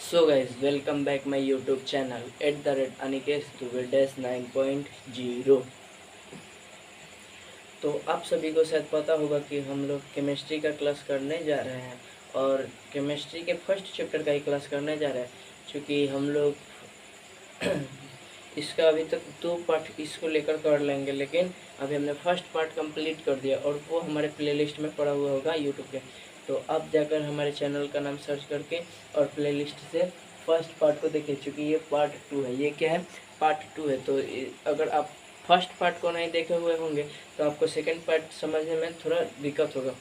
So guys welcome back my YouTube channel @अनिकेश9.0। तो आप सभी को शायद पता होगा कि हम लोग केमिस्ट्री का क्लास करने जा रहे हैं और केमिस्ट्री के फर्स्ट चैप्टर का ही क्लास करने जा रहे हैं। क्योंकि हम लोग इसका अभी तक 2 पार्ट इसको लेकर कर लेंगे, लेकिन अभी हमने फर्स्ट पार्ट कंप्लीट कर दिया और वो हमारे प्लेलिस्ट में पड़ा हुआ होगा यूट्यूब पे। तो आप जाकर हमारे चैनल का नाम सर्च करके और प्लेलिस्ट से फर्स्ट पार्ट को देखिए। चूँकि ये पार्ट 2 है, ये क्या है, पार्ट 2 है। तो अगर आप फर्स्ट पार्ट को नहीं देखे हुए होंगे तो आपको सेकेंड पार्ट समझने में थोड़ा दिक्कत होगा,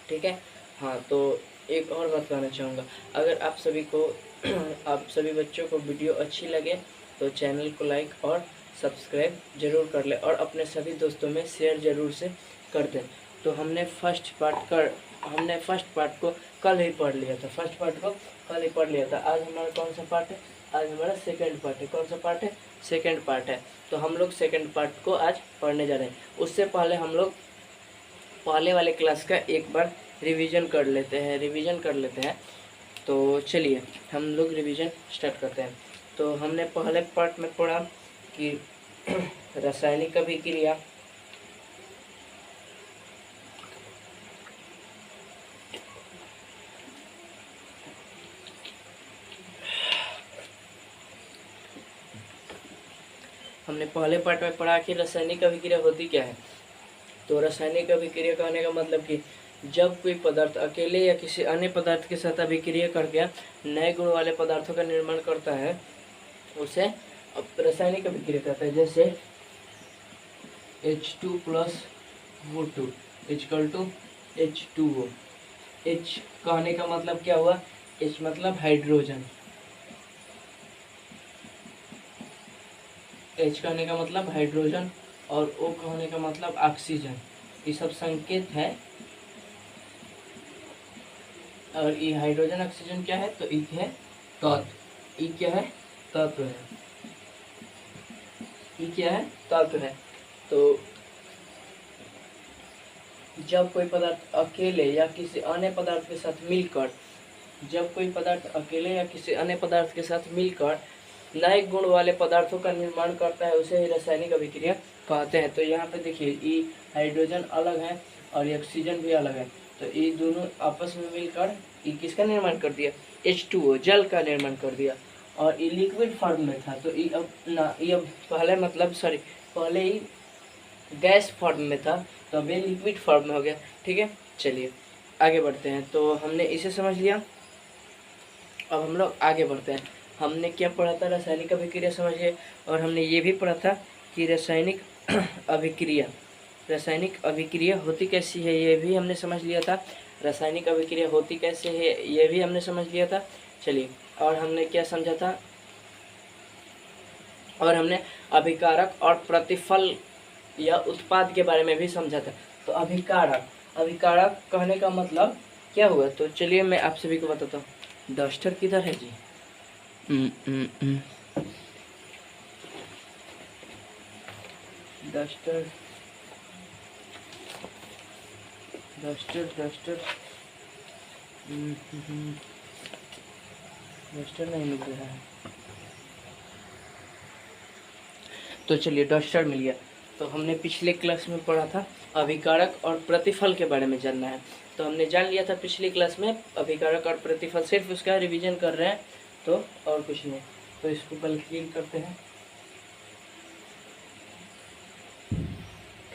ठीक है। हाँ, तो एक और बात कहना चाहूँगा, अगर आप सभी को आप सभी बच्चों को वीडियो अच्छी लगे तो चैनल को लाइक और सब्सक्राइब जरूर कर ले और अपने सभी दोस्तों में शेयर जरूर से कर दें। तो हमने फर्स्ट पार्ट को कल ही पढ़ लिया था, फर्स्ट पार्ट को कल ही पढ़ लिया था। आज हमारा कौन सा पार्ट है? आज हमारा सेकेंड पार्ट है। कौन सा पार्ट है? सेकेंड पार्ट है। तो हम लोग सेकेंड पार्ट को आज पढ़ने जा रहे हैं। उससे पहले हम लोग पहले वाले क्लास का एक बार रिवीजन कर लेते हैं। तो चलिए हम लोग रिवीजन स्टार्ट करते हैं। तो हमने पहले पार्ट में पढ़ा कि रासायनिक अभिक्रिया, हमने पहले पार्ट में पढ़ा कि रासायनिक अभिक्रिया होती क्या है। तो रासायनिक अभिक्रिया कहने का मतलब कि जब कोई पदार्थ अकेले या किसी अन्य पदार्थ के साथ अभिक्रिया करके नए गुण वाले पदार्थों का निर्माण करता है, उसे रासायनिक अभिक्रिया कहता है। जैसे H2 plus O2 equal to H2O। H कहने का मतलब क्या हुआ? H मतलब हाइड्रोजन, H कहने का मतलब हाइड्रोजन और O कहने का मतलब ऑक्सीजन। ये सब संकेत है। और ये हाइड्रोजन ऑक्सीजन क्या है? तो ये है तत्व। ये क्या है? तत्व है। ये क्या है? तत्व है। तो जब कोई पदार्थ अकेले या किसी अन्य पदार्थ के साथ मिलकर नए गुण वाले पदार्थों का निर्माण करता है, उसे ही रासायनिक अभिक्रिया कहते हैं। तो यहाँ पे देखिए, ये हाइड्रोजन अलग है और ये ऑक्सीजन भी अलग है। तो ये दोनों आपस में मिलकर ये किसका निर्माण कर दिया? H2O, जल का निर्माण कर दिया। और ये लिक्विड फॉर्म में था। तो ये अब पहले ही गैस फॉर्म में था, तो अब ये लिक्विड फॉर्म में हो गया, ठीक है। चलिए आगे बढ़ते हैं। तो हमने इसे समझ लिया, अब हम लोग आगे बढ़ते हैं। हमने क्या पढ़ा था? रासायनिक अभिक्रिया समझिए। और हमने ये भी पढ़ा था कि रासायनिक अभिक्रिया होती कैसी है, ये भी हमने समझ लिया था। रासायनिक अभिक्रिया होती कैसे है, ये भी हमने समझ लिया था। चलिए, और हमने क्या समझा था? और हमने अभिकारक और प्रतिफल या उत्पाद के बारे में भी समझा था। तो अभिकारक कहने का मतलब क्या हुआ? तो चलिए मैं आप सभी को बताता हूँ। डस्टर किधर है जी? डस्टर नहीं मिल रहा है। तो चलिए डस्टर मिल गया। तो हमने पिछले क्लास में पढ़ा था अभिकारक और प्रतिफल के बारे में जानना है। तो हमने जान लिया था पिछली क्लास में अभिकारक और प्रतिफल, सिर्फ उसका रिवीजन कर रहे हैं, तो और कुछ नहीं। तो इसको पहले क्लीन करते हैं।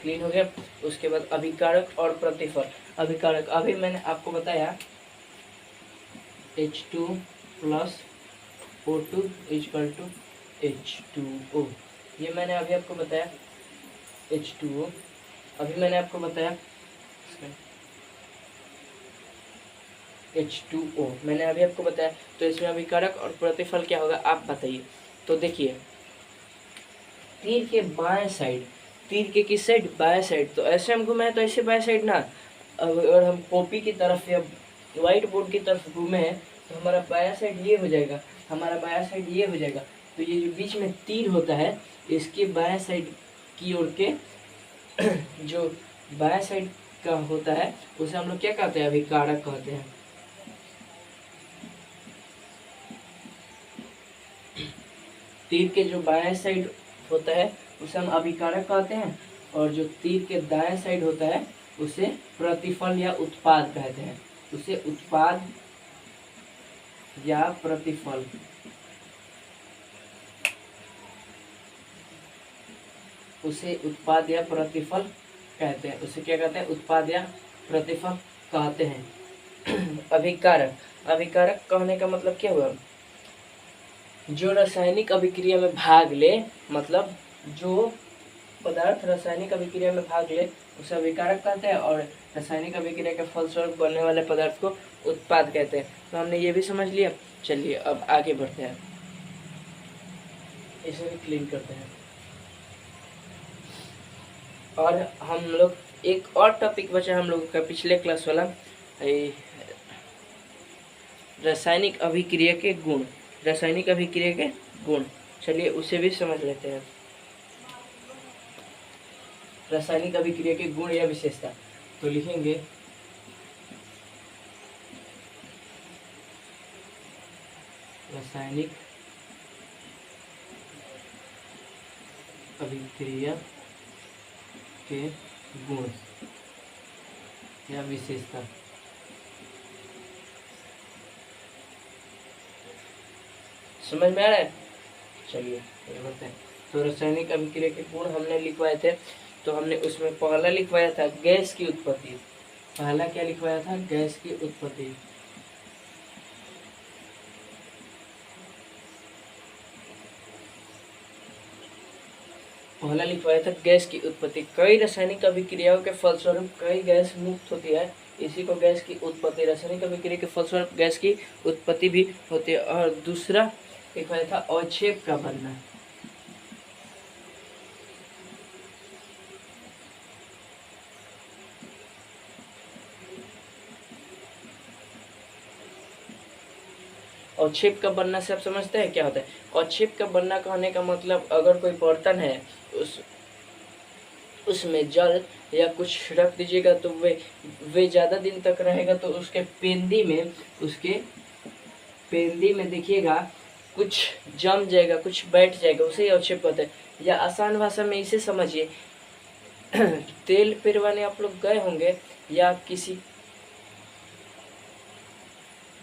क्लीन हो गया। उसके बाद अभिकारक और प्रतिफल। अभिकारक अभी मैंने आपको बताया H2 plus O2 equal to H2O। ये मैंने अभी आपको बताया H2O। अभी मैंने आपको बताया H2O, मैंने अभी आपको बताया। तो इसमें अभिकारक और प्रतिफल क्या होगा आप बताइए। तो देखिए, तीर के बाएं साइड, तीर के किस साइड? बाएं साइड। तो ऐसे हम घूमे तो ऐसे बाएं साइड ना, अगर हम कॉपी की तरफ या व्हाइट बोर्ड की तरफ घूमे तो हमारा बायां साइड ये हो जाएगा, तो ये जो बीच में तीर होता है, इसके बाएं साइड की ओर के जो बाएं साइड का होता है उसे हम लोग क्या कहते हैं? अभिकारक कहते हैं। तीर के जो बाएं साइड होता है उसे हम अभिकारक कहते हैं, और जो तीर के दाएं साइड होता है उसे प्रतिफल या उत्पाद कहते हैं। उसे उत्पाद या प्रतिफल, उसे उत्पाद या प्रतिफल कहते हैं। उसे क्या कहते हैं? उत्पाद या प्रतिफल कहते हैं। अभिकारक, अभिकारक कहने का मतलब क्या हुआ? जो रासायनिक अभिक्रिया में भाग ले, मतलब जो पदार्थ रासायनिक अभिक्रिया में भाग ले उसे अभिकारक कहते हैं, और रासायनिक अभिक्रिया के फलस्वरूप बनने वाले पदार्थ को उत्पाद कहते हैं। तो हमने ये भी समझ लिया। चलिए अब आगे बढ़ते हैं, इसे भी क्लीन करते हैं। और हम लोग एक और टॉपिक बचा हम लोगों का पिछले क्लास वाला, रासायनिक अभिक्रिया के गुण, रासायनिक अभिक्रिया के गुण। चलिए उसे भी समझ लेते हैं। रासायनिक अभिक्रिया के गुण या विशेषता, तो लिखेंगे रासायनिक अभिक्रिया के गुण या विशेषता। समझ में आ रहा है? चलिए बढ़ते हैं। तो रासायनिक अभिक्रिया के गुण हमने लिखवाए थे, तो हमने उसमें पहला लिखवाया था गैस की उत्पत्ति। पहला क्या लिखवाया था? गैस की उत्पत्ति। पहला लिखवाया था गैस की उत्पत्ति। कई रासायनिक अभिक्रियाओं के फलस्वरूप कई गैस मुक्त होती है, इसी को गैस की उत्पत्ति, रासायनिक अभिक्रिया के फलस्वरूप गैस की उत्पत्ति भी होती है। और दूसरा लिखवाया था अवक्षेप का बनना। अवक्षेप का बनना से आप समझते हैं क्या होता है? अवक्षेप का बनना कहने का मतलब, अगर कोई बर्तन है उसमें जल या कुछ रख दीजिएगा तो वे ज़्यादा दिन तक रहेगा, तो उसके पेंदी में देखिएगा कुछ जम जाएगा, कुछ बैठ जाएगा, उसे अवक्षेप कहते हैं। या आसान भाषा में इसे समझिए, तेल पिरवाने आप लोग गए होंगे या किसी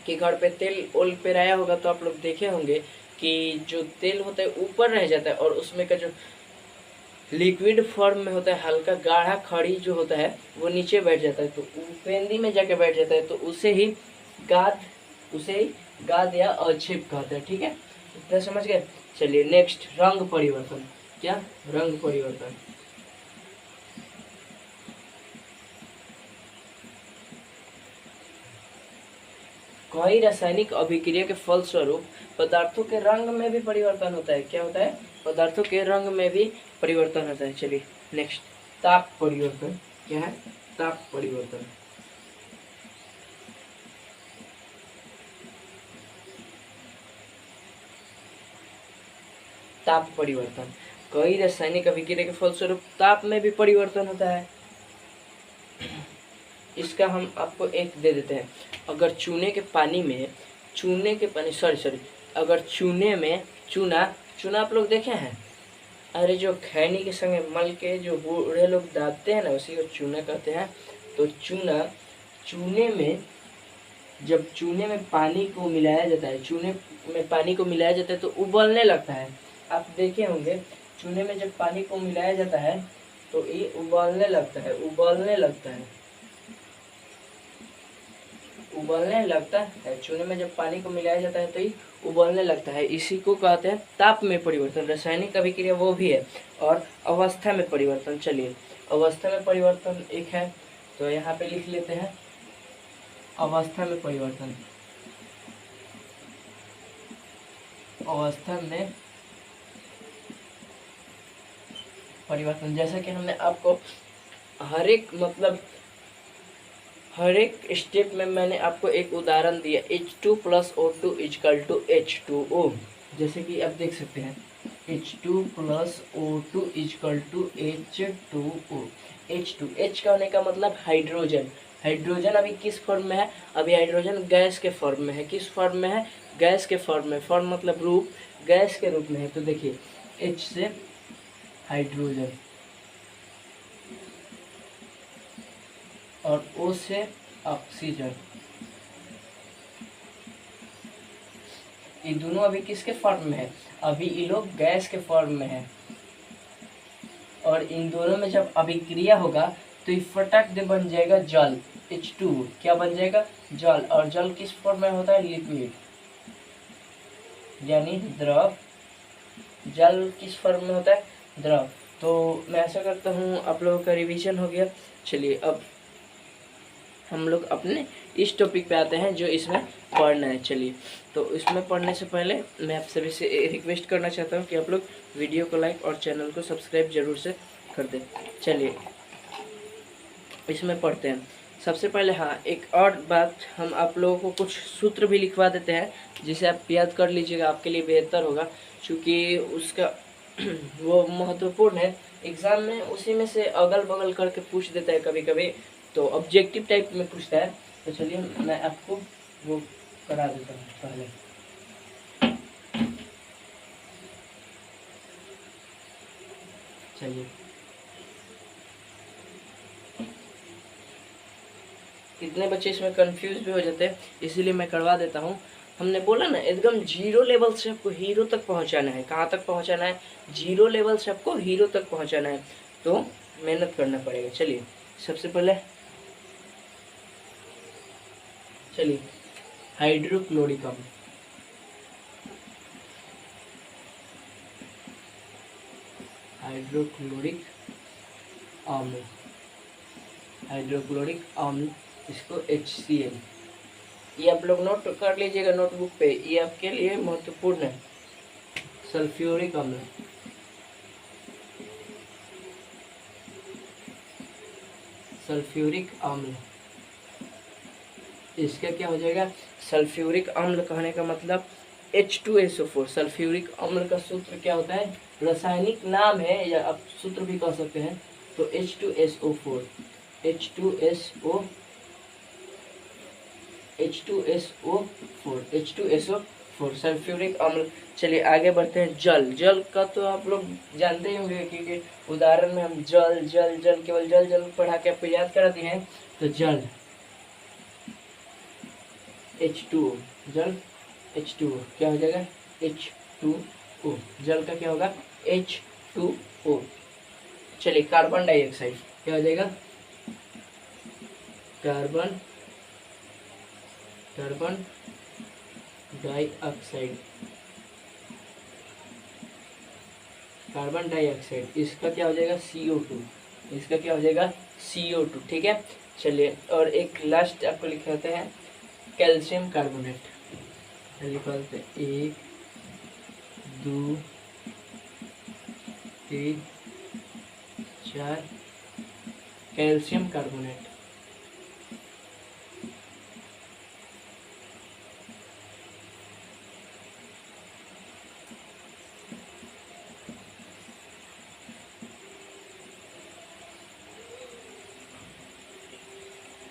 के घर पे तेल ओल पेराया होगा, तो आप लोग देखे होंगे कि जो तेल होता है ऊपर रह जाता है, और उसमें का जो लिक्विड फॉर्म में होता है, हल्का गाढ़ा खड़ी जो होता है वो नीचे बैठ जाता है, तो पेंदी में जाके बैठ जाता है, तो उसे ही गाद या अवक्षेप कहते हैं। ठीक है, इतना समझ गए? चलिए नेक्स्ट, रंग परिवर्तन। क्या? रंग परिवर्तन। कई रासायनिक अभिक्रिया के फलस्वरूप पदार्थों के रंग में भी परिवर्तन होता है। क्या होता है? पदार्थों के रंग में भी परिवर्तन होता है। चलिए नेक्स्ट, ताप परिवर्तन। क्या है? ताप परिवर्तन। ताप परिवर्तन, कई रासायनिक अभिक्रिया के फलस्वरूप ताप में भी परिवर्तन होता है। इसका हम आपको एक दे देते हैं। अगर चूने के पानी में अगर चूने में चूना आप लोग देखे हैं? अरे जो खैनी के संगे मल के जो बूढ़े लोग दाबते हैं ना, उसी को चूना कहते हैं। तो चूने में जब चूने में पानी को मिलाया जाता है, तो उबलने लगता है। आप देखे होंगे चूने में जब पानी को मिलाया जाता है तो ये उबलने लगता है। चूने में जब पानी को मिलाया जाता है तो ये उबलने लगता है। इसी को कहते हैं ताप में परिवर्तन। रासायनिक अभिक्रिया वो भी है। और अवस्था में परिवर्तन, चलिए अवस्था में परिवर्तन एक है, तो यहाँ पे लिख लेते हैं अवस्था में परिवर्तन। अवस्था में परिवर्तन, जैसा कि हमने आपको हर एक स्टेप में मैंने आपको एक उदाहरण दिया, H2 + O2 = H2O। जैसे कि आप देख सकते हैं H2 + O2 = H2O। H2 H का होने का मतलब हाइड्रोजन, हाइड्रोजन अभी किस फॉर्म में है? अभी हाइड्रोजन गैस के फॉर्म में है। किस फॉर्म में है? गैस के फॉर्म में। फॉर्म मतलब रूप, गैस के रूप में है। तो देखिए H से हाइड्रोजन और O से ऑक्सीजन, ये दोनों अभी किसके फॉर्म में है? अभी ये लोग गैस के फॉर्म में है। और इन दोनों में जब अभिक्रिया होगा तो ये फटक दे बन जाएगा जल, H2। क्या बन जाएगा? जल। और जल किस फॉर्म में होता है? लिक्विड, यानी द्रव। जल किस फॉर्म में होता है? द्रव। तो मैं ऐसा करता हूँ आप लोगों का रिवीजन हो गया। चलिए अब हम लोग अपने इस टॉपिक पे आते हैं जो इसमें पढ़ना है। चलिए, तो इसमें पढ़ने से पहले मैं आप सभी से रिक्वेस्ट करना चाहता हूँ कि आप लोग वीडियो को लाइक और चैनल को सब्सक्राइब जरूर से कर दें। चलिए इसमें पढ़ते हैं। सबसे पहले हाँ, एक और बात, हम आप लोगों को कुछ सूत्र भी लिखवा देते हैं जिसे आप याद कर लीजिएगा, आपके लिए बेहतर होगा, क्योंकि उसका वो महत्वपूर्ण है एग्ज़ाम में। उसी में से अगल बगल करके पूछ देता है कभी कभी, तो ऑब्जेक्टिव टाइप में पूछता है। तो चलिए मैं आपको वो करा देता हूँ पहले। चलिए, कितने बच्चे इसमें कंफ्यूज भी हो जाते हैं, इसीलिए मैं करवा देता हूँ। हमने बोला ना एकदम जीरो लेवल से आपको हीरो तक पहुँचाना है। कहाँ तक पहुँचाना है? जीरो लेवल से आपको हीरो तक पहुँचाना है, तो मेहनत करना पड़ेगा। चलिए सबसे पहले चलिए हाइड्रोक्लोरिक अम्ल, हाइड्रोक्लोरिक अम्ल, हाइड्रोक्लोरिक अम्ल, इसको HCl, ये आप लोग नोट कर लीजिएगा नोटबुक पे, ये आपके लिए महत्वपूर्ण है। सल्फ्यूरिक अम्ल, सल्फ्यूरिक अम्ल, इसका क्या हो जाएगा? सल्फ्यूरिक अम्ल कहने का मतलब H2SO4। सल्फ्यूरिक अम्ल का सूत्र क्या होता है? रासायनिक नाम है या आप सूत्र भी कह सकते हैं। तो H2SO4, H2SO4, H2SO4 सल्फ्यूरिक अम्ल। चलिए आगे बढ़ते हैं। जल, जल का तो आप लोग जानते ही होंगे, क्योंकि उदाहरण में हम जल जल जल केवल जल जल पढ़ा के आपको याद करा दिए हैं। तो जल H2O, जल H2O क्या हो जाएगा? H2O। जल का क्या होगा? H2O। चलिए कार्बन डाइऑक्साइड क्या हो जाएगा? कार्बन डाइऑक्साइड, कार्बन डाइऑक्साइड, इसका क्या हो जाएगा? CO2। इसका क्या हो जाएगा? CO2। ठीक है। चलिए और एक लास्ट आपको लिखाते हैं, कैल्शियम कार्बोनेट। लिखते 1 2 3 4 calcium carbonate.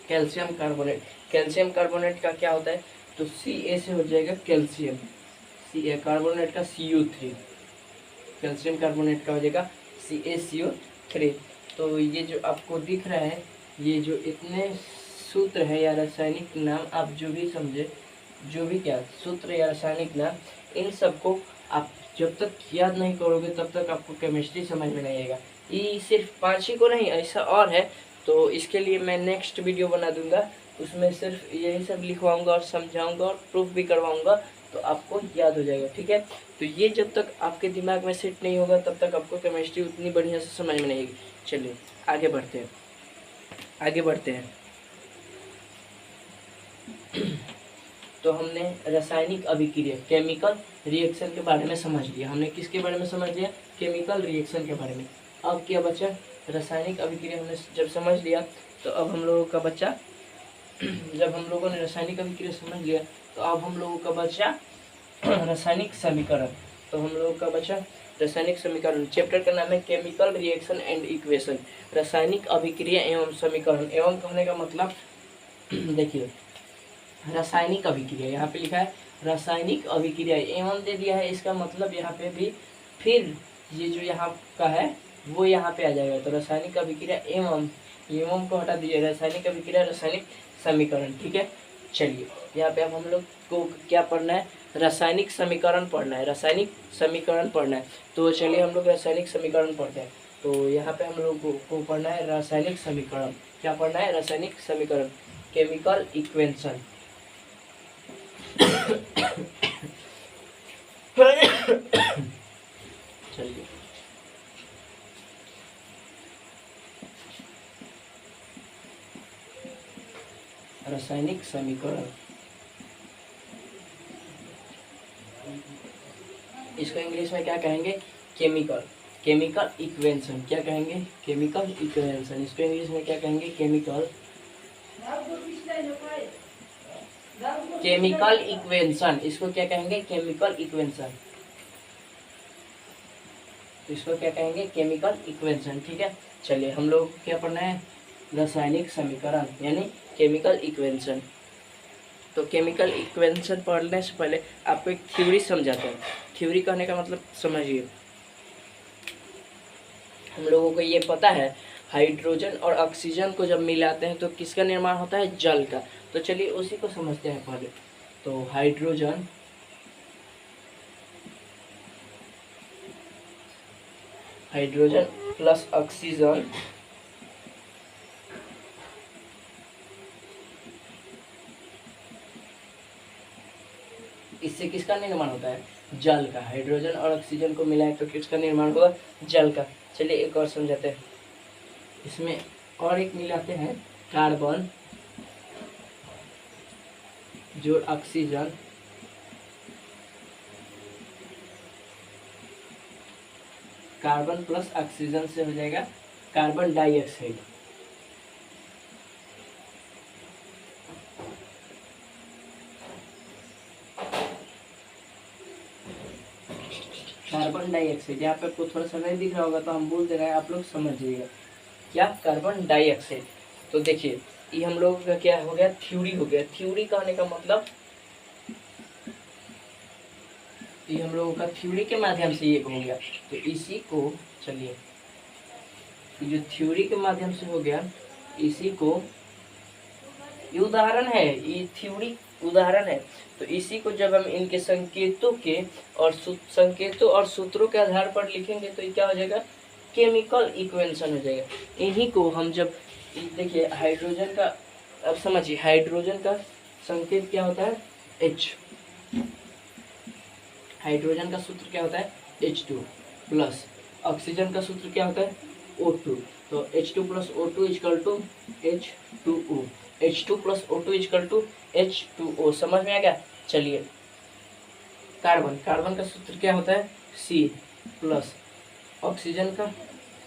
Calcium carbonate, calcium carbonate का क्या होता है? तो Ca से हो जाएगा कैल्शियम, Ca कार्बोनेट का CO3, कैल्शियम कार्बोनेट का हो जाएगा CaCO3। तो ये जो आपको दिख रहा है, ये जो इतने सूत्र है या रासायनिक नाम, आप जो भी समझे, जो भी क्या सूत्र या रासायनिक नाम, इन सबको आप जब तक याद नहीं करोगे तब तक आपको केमिस्ट्री समझ में नहीं आएगा। ये सिर्फ 5 ही को नहीं, ऐसा और है। तो इसके लिए मैं नेक्स्ट वीडियो बना दूंगा, उसमें सिर्फ यही सब लिखवाऊंगा और समझाऊंगा और प्रूफ भी करवाऊंगा, तो आपको याद हो जाएगा। ठीक है। तो ये जब तक आपके दिमाग में सेट नहीं होगा तब तक आपको केमिस्ट्री उतनी बढ़िया से समझ में नहीं आएगी। चलिए आगे बढ़ते हैं, आगे बढ़ते हैं। तो हमने रासायनिक अभिक्रिया, केमिकल रिएक्शन के बारे में समझ लिया। हमने किसके बारे में समझ लिया? केमिकल रिएक्शन के बारे में। अब क्या बचा? रासायनिक अभिक्रिया हमने जब समझ लिया, तो अब हम लोगों का बचा जब हम लोगों ने रासायनिक अभिक्रिया समझ लिया, तो अब हम लोगों का बचा रासायनिक समीकरण। तो हम लोगों का बचा रासायनिक समीकरण। चैप्टर का नाम है केमिकल रिएक्शन एंड इक्वेशन, रासायनिक अभिक्रिया एवं समीकरण। एवं कहने का मतलब देखिए रासायनिक अभिक्रिया, यहाँ पे लिखा है रासायनिक अभिक्रिया, एवं दे दिया है, इसका मतलब यहाँ पे भी फिर ये जो यहाँ का है वो यहाँ पे आ जाएगा। तो रासायनिक अभिक्रिया एवं, एवं को हटा दीजिए, रासायनिक अभिक्रिया रासायनिक समीकरण। ठीक है, चलिए यहाँ पे अब हम लोग को क्या पढ़ना है, रासायनिक समीकरण पढ़ना है, रासायनिक समीकरण पढ़ना है। तो चलिए हम लोग रासायनिक समीकरण पढ़ते हैं। तो यहाँ पे हम लोग को पढ़ना है रासायनिक समीकरण। क्या पढ़ना है, रासायनिक समीकरण, केमिकल इक्वेशन। चलिए रासायनिक समीकरण, इसको इंग्लिश में क्या कहेंगे, केमिकल, केमिकल इक्वेशन। क्या कहेंगे, केमिकल इक्वेशन। इसको इंग्लिश में क्या कहेंगे, केमिकल, केमिकल इक्वेशन। इसको क्या कहेंगे, केमिकल इक्वेशन। इसको क्या कहेंगे, केमिकल इक्वेशन। ठीक है, चलिए हम लोग क्या पढ़ना है, रासायनिक समीकरण यानी केमिकल इक्वेशन। तो केमिकल इक्वेशन पढ़ने से पहले आपको एक थ्योरी समझाते हैं। थ्योरी कहने का मतलब समझिए, हम लोगों को ये पता है हाइड्रोजन और ऑक्सीजन को जब मिलाते हैं तो किसका निर्माण होता है, जल का। तो चलिए उसी को समझते हैं पहले। तो हाइड्रोजन प्लस ऑक्सीजन इससे किसका निर्माण होता है, जल का। हाइड्रोजन और ऑक्सीजन को मिलाए तो किसका निर्माण होगा, जल का। चलिए एक और समझाते हैं, इसमें और एक मिलाते हैं, कार्बन जो ऑक्सीजन, कार्बन प्लस ऑक्सीजन से हो जाएगा कार्बन डाइऑक्साइड। कार्बन डाइऑक्साइड, यहाँ पे आपको थोड़ा सा नहीं दिख रहा होगा तो हम बोल दे रहे हैं, आप लोग समझ जाइएगा क्या, कार्बन डाइऑक्साइड। तो देखिए ये हम लोग का क्या हो गया, थ्योरी हो गया। थ्योरी कहने का मतलब ये हम लोगों का थ्योरी के माध्यम से ये हो गया। तो इसी को चलिए जो थ्योरी के माध्यम से हो गया, इसी को, ये उदाहरण है, ये थ्योरी उदाहरण है। तो इसी को जब हम इनके संकेतों के और संकेतों और सूत्रों के आधार पर लिखेंगे तो ये क्या हो जाएगा, केमिकल इक्वेशन हो जाएगा। इन्हीं को हम जब देखिए हाइड्रोजन का, अब समझिए हाइड्रोजन का संकेत क्या होता है, H। हाइड्रोजन का सूत्र क्या होता है, H2 प्लस ऑक्सीजन का सूत्र क्या होता है, O2। तो H2 plus O2 equal to H2O, H2 plus O2 equal to H2O। समझ में आ गया। चलिए कार्बन, कार्बन का सूत्र क्या होता है, C प्लस ऑक्सीजन का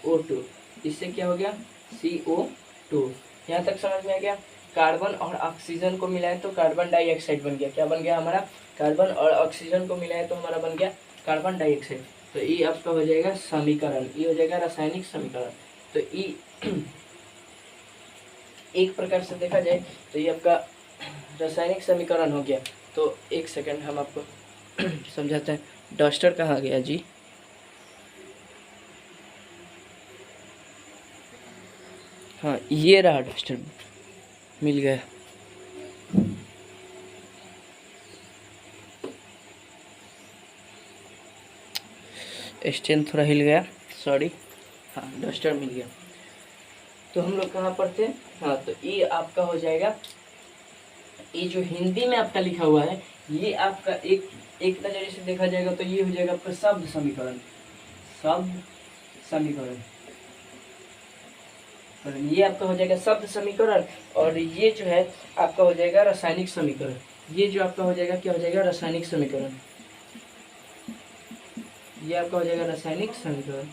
O2, इससे क्या हो गया, CO2। यहाँ तक समझ में आ गया। कार्बन और ऑक्सीजन को मिलाए तो कार्बन डाइऑक्साइड बन गया। क्या बन गया हमारा, कार्बन और ऑक्सीजन को मिलाए तो हमारा बन गया कार्बन डाइऑक्साइड। तो ये आपका हो जाएगा समीकरण, ये हो जाएगा रासायनिक समीकरण। तो ये एक प्रकार से देखा जाए तो ये आपका रासायनिक समीकरण हो गया। तो एक सेकंड हम आपको समझाते हैं। डस्टर कहाँ गया जी, हाँ ये रहा डस्टर, मिल गया। स्टैंड थोड़ा हिल गया, सॉरी। हाँ डस्टर मिल गया। तो हम लोग कहाँ पर थे, हाँ तो ये आपका हो जाएगा, ये जो हिंदी में आपका लिखा हुआ है ये आपका एक नजरिए से देखा जाएगा तो ये हो जाएगा आपका शब्द समीकरण, शब्द समीकरण। ये आपका हो जाएगा शब्द समीकरण, और ये जो है आपका हो जाएगा रासायनिक समीकरण। ये जो आपका हो जाएगा क्या हो जाएगा, रासायनिक समीकरण। ये आपका हो जाएगा रासायनिक समीकरण,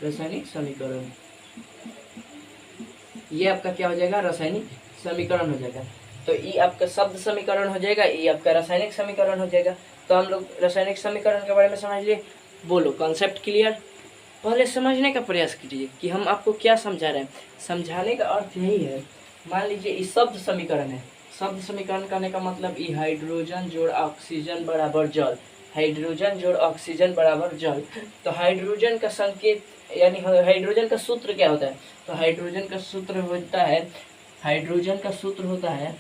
रासायनिक समीकरण। ये आपका क्या हो जाएगा, रासायनिक समीकरण हो जाएगा। तो ये आपका शब्द समीकरण हो जाएगा, ये आपका रासायनिक समीकरण हो जाएगा। तो हम लोग रासायनिक समीकरण के बारे में समझ लिए। बोलो कॉन्सेप्ट क्लियर। पहले समझने का प्रयास कीजिए कि हम आपको क्या समझा रहे हैं। समझाने का अर्थ यही है मान लीजिए इस शब्द समीकरण है। शब्द समीकरण करने का मतलब ई हाइड्रोजन जोड़ ऑक्सीजन बराबर जल, हाइड्रोजन जोड़ ऑक्सीजन बराबर जल। तो हाइड्रोजन का संकेत यानी हाइड्रोजन का सूत्र क्या होता है? तो हाइड्रोजन का सूत्र होता है, हाइड्रोजन का सूत्र होता है,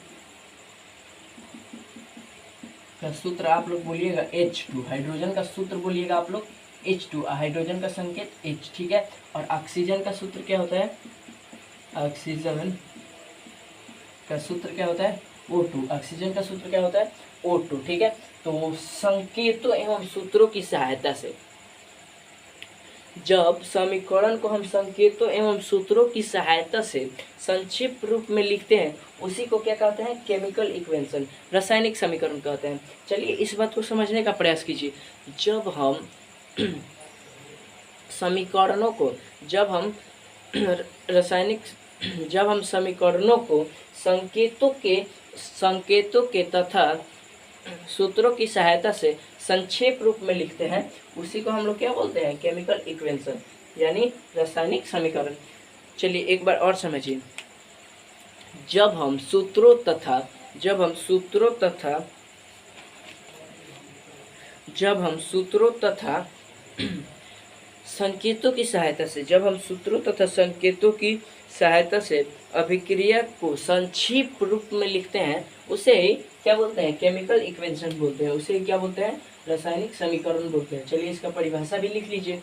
का सूत्र आप लोग बोलिएगा H2। हाइड्रोजन का सूत्र बोलिएगा आप लोग H2, हाइड्रोजन का संकेत H, ठीक है। और ऑक्सीजन का सूत्र क्या होता है? ऑक्सीजन का सूत्र क्या होता है? O2। ऑक्सीजन का सूत्र क्या होता है? O2, ठीक है। तो संकेतों एवं सूत्रों की सहायता से, जब समीकरण को हम संकेतों एवं सूत्रों की सहायता से संक्षिप्त रूप में लिखते हैं, उसी को क्या कहते हैं? केमिकल इक्वेशन, रासायनिक समीकरण कहते हैं। चलिए इस बात को समझने का प्रयास कीजिए। जब हम समीकरणों को, जब हम समीकरणों को संकेतों के तथा सूत्रों की सहायता से संक्षेप रूप में लिखते हैं, उसी को हम लोग क्या बोलते हैं? केमिकल इक्वेशन, यानी रासायनिक समीकरण। चलिए एक बार और समझिए। जब हम सूत्रों तथा संकेतों की सहायता से, जब हम सूत्रों तथा संकेतों की सहायता से अभिक्रिया को संक्षिप्त रूप में लिखते हैं, उसे ही क्या बोलते हैं? केमिकल इक्वेशन बोलते हैं। उसे क्या बोलते हैं? रासायनिक समीकरण बोलते हैं। चलिए इसका परिभाषा भी लिख लीजिए।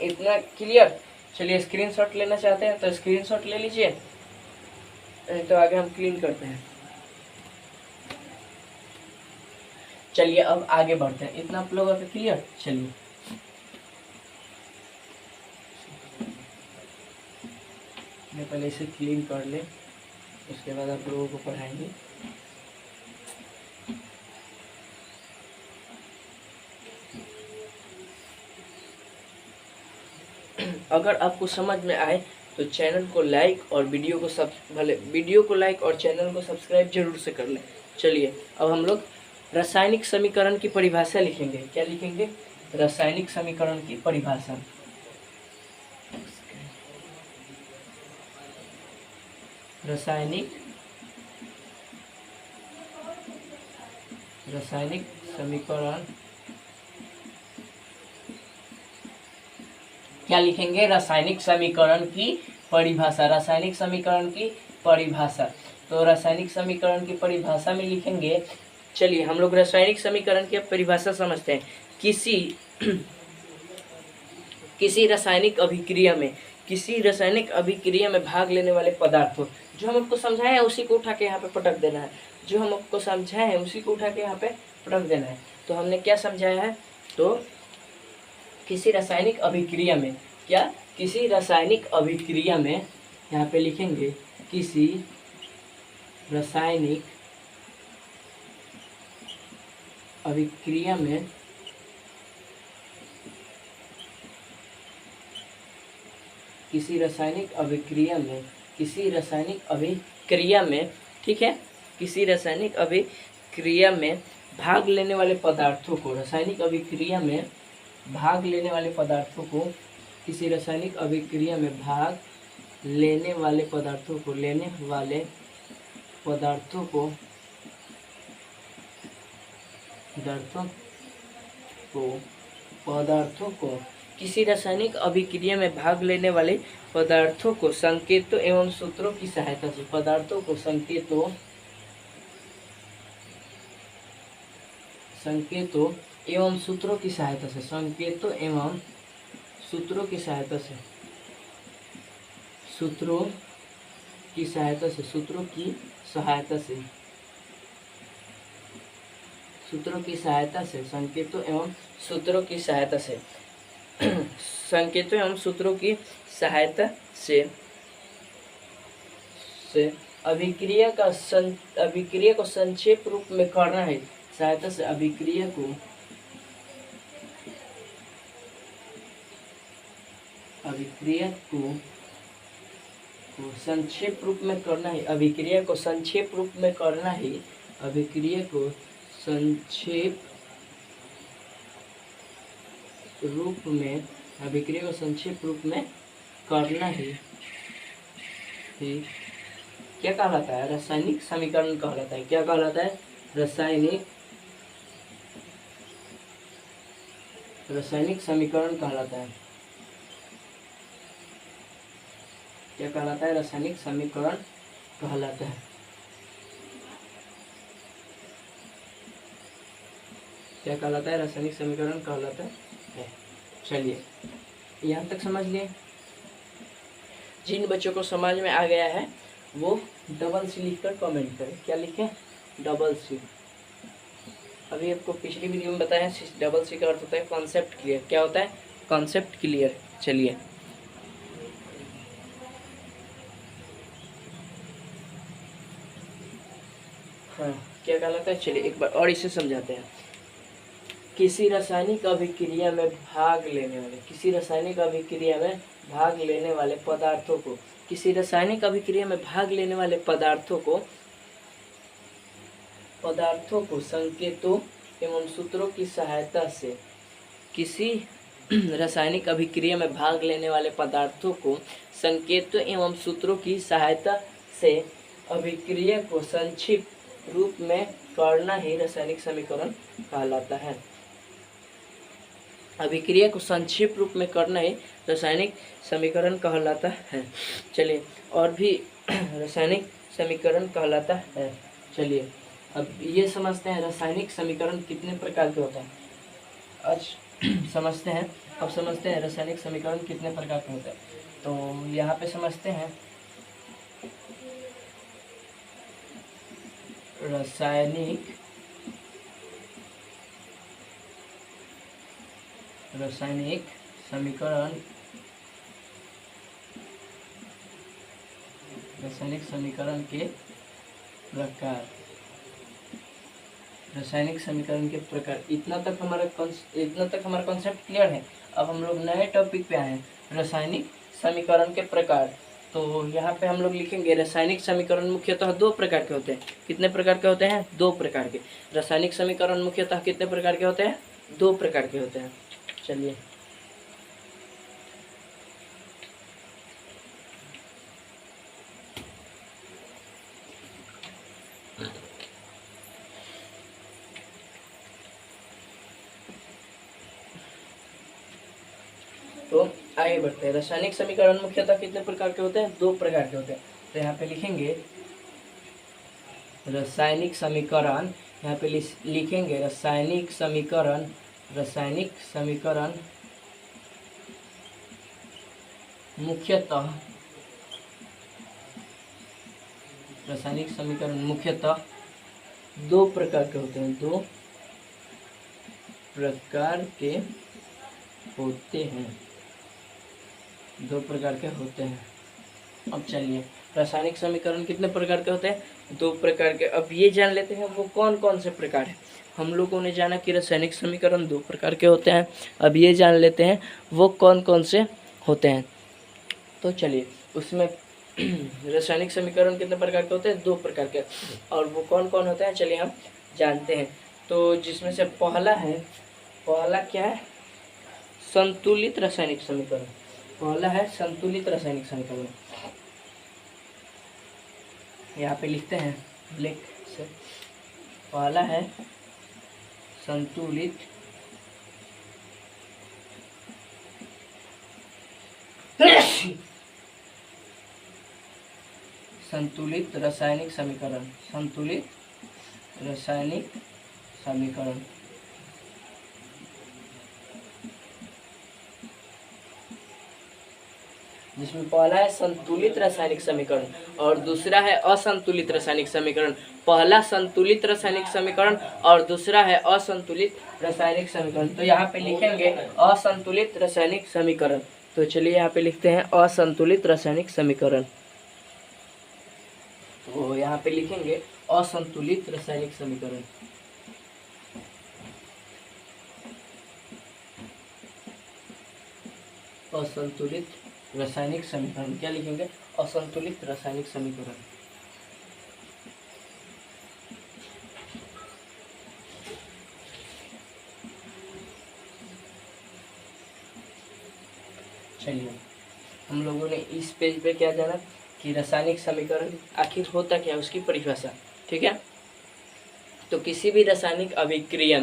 इतना क्लियर? चलिए स्क्रीनशॉट लेना चाहते हैं तो स्क्रीनशॉट ले लीजिए, तो आगे हम क्लीन करते हैं। चलिए अब आगे बढ़ते हैं। इतना आप लोगों को क्लियर? चलिए मैं पहले इसे क्लीन कर ले, उसके बाद आप लोगों को पढ़ाएंगे। अगर आपको समझ में आए तो चैनल को लाइक और वीडियो को लाइक और चैनल को सब्सक्राइब जरूर से कर लें। चलिए अब हम लोग रासायनिक समीकरण की परिभाषा लिखेंगे। क्या लिखेंगे? रासायनिक समीकरण की परिभाषा। रासायनिक समीकरण क्या लिखेंगे? रासायनिक समीकरण की परिभाषा। रासायनिक समीकरण की परिभाषा, तो रासायनिक समीकरण की परिभाषा में लिखेंगे। चलिए हम लोग रासायनिक समीकरण की परिभाषा समझते हैं। किसी रासायनिक अभिक्रिया में भाग लेने वाले पदार्थों, जो हम आपको समझाए हैं उसी को उठा के यहाँ पे पटक देना है। तो हमने क्या समझाया है? तो किसी रासायनिक अभिक्रिया में, यहाँ पे लिखेंगे किसी रासायनिक अभिक्रिया में किसी रासायनिक अभिक्रिया में, ठीक है, किसी रासायनिक अभिक्रिया में भाग लेने वाले पदार्थों को, किसी रासायनिक अभिक्रिया में भाग लेने वाले पदार्थों को संकेतों एवं सूत्रों की सहायता से, संकेतों एवं सूत्रों की सहायता से, सूत्रों की सहायता से संकेतों एवं सूत्रों की सहायता से अभिक्रिया को संक्षेप रूप में करना है। अभिक्रिया को संक्षेप रूप में करना है। अभिक्रिया को संक्षेप रूप में करना है। क्या कहलाता है? रासायनिक समीकरण कहलाता है। क्या कहलाता है? रासायनिक समीकरण कहलाता है। क्या कहलाता है? रासायनिक समीकरण कहलाता है। क्या कहलाता है? रासायनिक समीकरण कहलाता है। चलिए यहाँ तक समझ लिए। जिन बच्चों को समझ में आ गया है वो डबल सी लिखकर कमेंट करें। क्या लिखें? Double C. अभी आपको पिछली वीडियो में बताया डबल सी का अर्थ होता है कॉन्सेप्ट क्लियर। क्या होता है? Concept clear. चलिए हाँ, क्या कहलाता है? चलिए एक बार और इसे समझाते हैं। किसी रासायनिक अभिक्रिया में भाग लेने वाले, किसी रासायनिक अभिक्रिया में भाग लेने वाले पदार्थों को, किसी रासायनिक अभिक्रिया में भाग लेने वाले पदार्थों को संकेतों एवं सूत्रों की सहायता से, किसी रासायनिक अभिक्रिया में भाग लेने वाले पदार्थों को संकेतों एवं सूत्रों की सहायता से अभिक्रिया को संक्षिप्त रूप में करना ही रासायनिक समीकरण कहलाता है। अभिक्रिया को संक्षिप्त रूप में करना ही रासायनिक समीकरण कहलाता है। चलिए और भी रासायनिक समीकरण कहलाता है। चलिए अब ये समझते हैं रासायनिक समीकरण कितने प्रकार के होते हैं। आज समझते हैं। अब समझते हैं रासायनिक समीकरण कितने प्रकार के होते हैं। तो यहाँ पे समझते हैं रासायनिक समीकरण के प्रकार। रासायनिक समीकरण के प्रकार। इतना तक हमारा कॉन्सेप्ट क्लियर है। अब हम लोग नए टॉपिक पे आए हैं, रासायनिक समीकरण के प्रकार। तो यहाँ पे हम लोग लिखेंगे रासायनिक समीकरण मुख्यतः दो प्रकार के होते हैं। कितने प्रकार के होते हैं? दो प्रकार के। रासायनिक समीकरण मुख्यतः कितने प्रकार के होते हैं? दो प्रकार के होते हैं। चलिए तो आगे बढ़ते हैं। रासायनिक समीकरण मुख्यतः कितने प्रकार के होते हैं? दो प्रकार के होते हैं। तो यहाँ पे लिखेंगे रासायनिक समीकरण, यहाँ पे लिखेंगे रासायनिक समीकरण मुख्यतः, रासायनिक समीकरण मुख्यतः दो प्रकार के होते हैं। दो प्रकार के होते हैं। अब चलिए रासायनिक समीकरण कितने प्रकार के होते हैं? दो प्रकार के। अब ये जान लेते हैं वो कौन कौन से प्रकार है। हम लोगों ने जाना कि रासायनिक समीकरण दो प्रकार के होते हैं। अब ये जान लेते हैं वो कौन कौन से होते हैं। तो चलिए उसमें रासायनिक समीकरण कितने प्रकार के होते हैं? दो प्रकार के। और वो कौन कौन होते हैं चलिए हम जानते हैं। तो जिसमें से पहला क्या है? संतुलित रासायनिक समीकरण। पहला है संतुलित रासायनिक समीकरण। यहाँ पे लिखते हैं ब्लैक से। पहला है संतुलित रासायनिक समीकरण। जिसमें पहला है संतुलित रासायनिक समीकरण और दूसरा है असंतुलित रासायनिक समीकरण। पहला संतुलित रासायनिक समीकरण और दूसरा है असंतुलित रासायनिक समीकरण। तो यहाँ पे लिखेंगे असंतुलित रासायनिक समीकरण। तो चलिए यहाँ पे लिखते हैं असंतुलित रासायनिक समीकरण। तो यहाँ पे लिखेंगे असंतुलित रासायनिक समीकरण। असंतुलित रासायनिक समीकरण। क्या लिखेंगे? असंतुलित रासायनिक समीकरण। चलिए हम लोगों ने इस पेज पे क्या जाना कि रासायनिक समीकरण आखिर होता क्या है, उसकी परिभाषा। ठीक है, तो किसी भी रासायनिक अभिक्रिया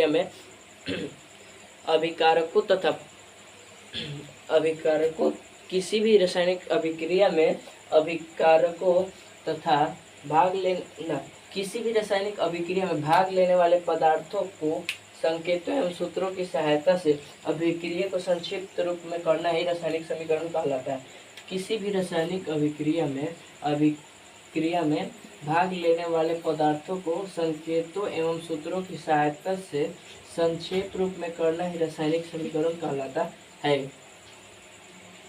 में अभिकारकों तथा किसी भी रासायनिक अभिक्रिया में अभिकारकों तथा किसी भी रासायनिक अभिक्रिया में भाग लेने वाले पदार्थों को संकेतों एवं सूत्रों की सहायता से अभिक्रिया को संक्षिप्त रूप में करना ही रासायनिक समीकरण कहलाता है। किसी भी रासायनिक अभिक्रिया में भाग लेने वाले पदार्थों को संकेतों एवं सूत्रों की सहायता से संक्षेप रूप में करना ही रासायनिक समीकरण कहलाता है।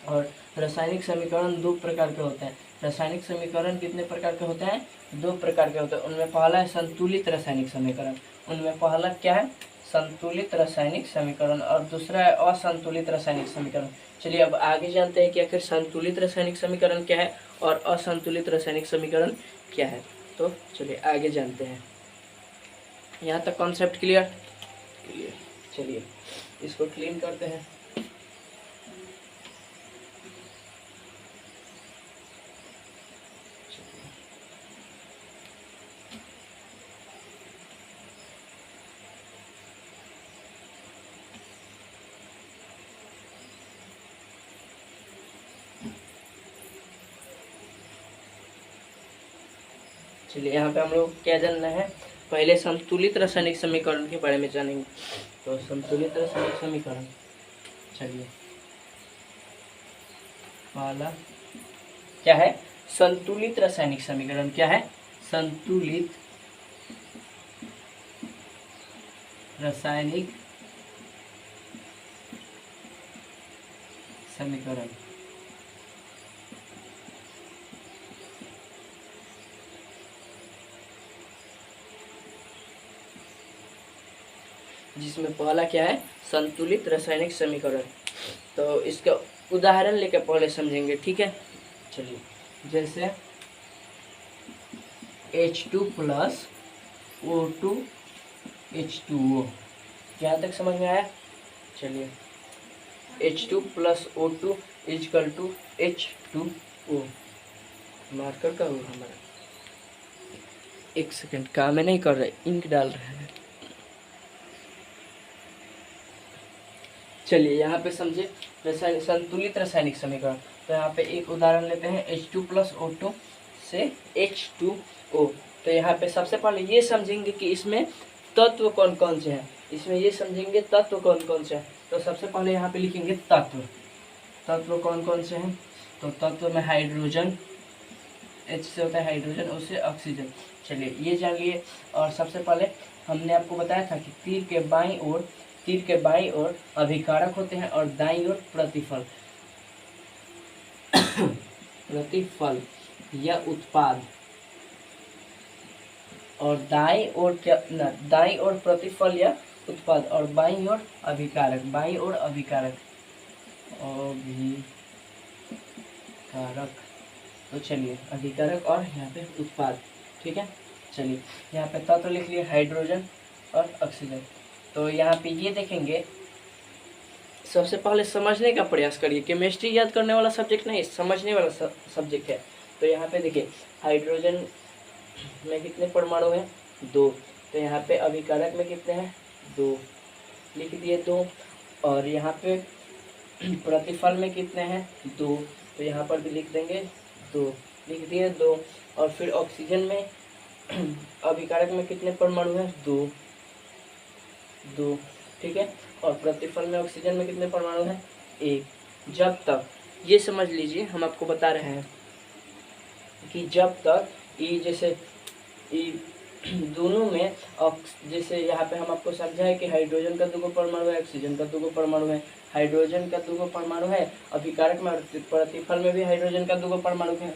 और रासायनिक समीकरण दो प्रकार के होते हैं। रासायनिक समीकरण कितने प्रकार के होते हैं? दो प्रकार के होते हैं। उनमें पहला है संतुलित रासायनिक समीकरण। उनमें पहला क्या है? संतुलित रासायनिक समीकरण, और दूसरा है असंतुलित रासायनिक समीकरण। चलिए अब आगे जानते हैं कि आखिर संतुलित रासायनिक समीकरण क्या है और असंतुलित रासायनिक समीकरण क्या है। तो चलिए आगे जानते हैं। यहाँ तक कॉन्सेप्ट क्लियर? चलिए इसको क्लीन करते हैं। चलिए यहाँ पे हम लोग क्या जानना है? पहले संतुलित रासायनिक समीकरण के बारे में जानेंगे। तो संतुलित रासायनिक समीकरण, चलिए पहला क्या है? संतुलित रासायनिक समीकरण क्या है? संतुलित रासायनिक समीकरण। जिसमें पहला क्या है? संतुलित रासायनिक समीकरण। तो इसका उदाहरण लेकर पहले समझेंगे, ठीक है? चलिए जैसे H2 प्लस O2 H2O, यहाँ तक समझ में आया? चलिए H2 plus O2 equal to H2O। Marker का होगा हमारा, एक सेकंड, काम नहीं कर रहा है, इंक डाल रहे हैं। चलिए यहाँ पे समझे संतुलित रासायनिक समीकरण। तो यहाँ पे एक उदाहरण लेते हैं H2 प्लस O2 से H2O। तो यहाँ पे सबसे पहले ये समझेंगे कि इसमें तत्व कौन कौन से हैं। इसमें ये समझेंगे तत्व कौन कौन से हैं। तो सबसे पहले यहाँ पे लिखेंगे तत्व कौन कौन से हैं। तो तत्व में हाइड्रोजन, H से होता है हाइड्रोजन, O से ऑक्सीजन। चलिए ये जान लिए। और सबसे पहले हमने आपको बताया था कि तीर के बाईं ओर अभिकारक होते हैं और दाईं ओर प्रतिफल या उत्पाद, और दाईं ओर प्रतिफल या उत्पाद, और बाईं ओर अभिकारक। तो चलिए अभिकारक और यहाँ पे उत्पाद, ठीक है। चलिए यहाँ पे तत्व लिख लिए हाइड्रोजन और ऑक्सीजन। तो यहाँ पे ये देखेंगे, सबसे पहले समझने का प्रयास करिए। केमिस्ट्री याद करने वाला सब्जेक्ट नहीं, समझने वाला सब्जेक्ट है। तो यहाँ पे देखिए हाइड्रोजन में कितने परमाणु हैं? 2। तो यहाँ पे अभिकारक में कितने हैं? 2, लिख दिए 2। और यहाँ पे प्रतिफल में कितने हैं? 2। तो यहाँ पर भी लिख देंगे 2, लिख दिए 2। और फिर ऑक्सीजन में अभिकारक में कितने परमाणु हैं? 2, ठीक है। और प्रतिफल में ऑक्सीजन में कितने परमाणु हैं? 1। जब तक, ये समझ लीजिए, हम आपको बता रहे हैं कि जब तक दोनों में जैसे यहाँ पे हम आपको समझा है कि हाइड्रोजन का 2 परमाणु है, ऑक्सीजन का 2 परमाणु है। हाइड्रोजन का 2 परमाणु है अभिकारक में, और प्रतिफल में भी हाइड्रोजन का 2 परमाणु है।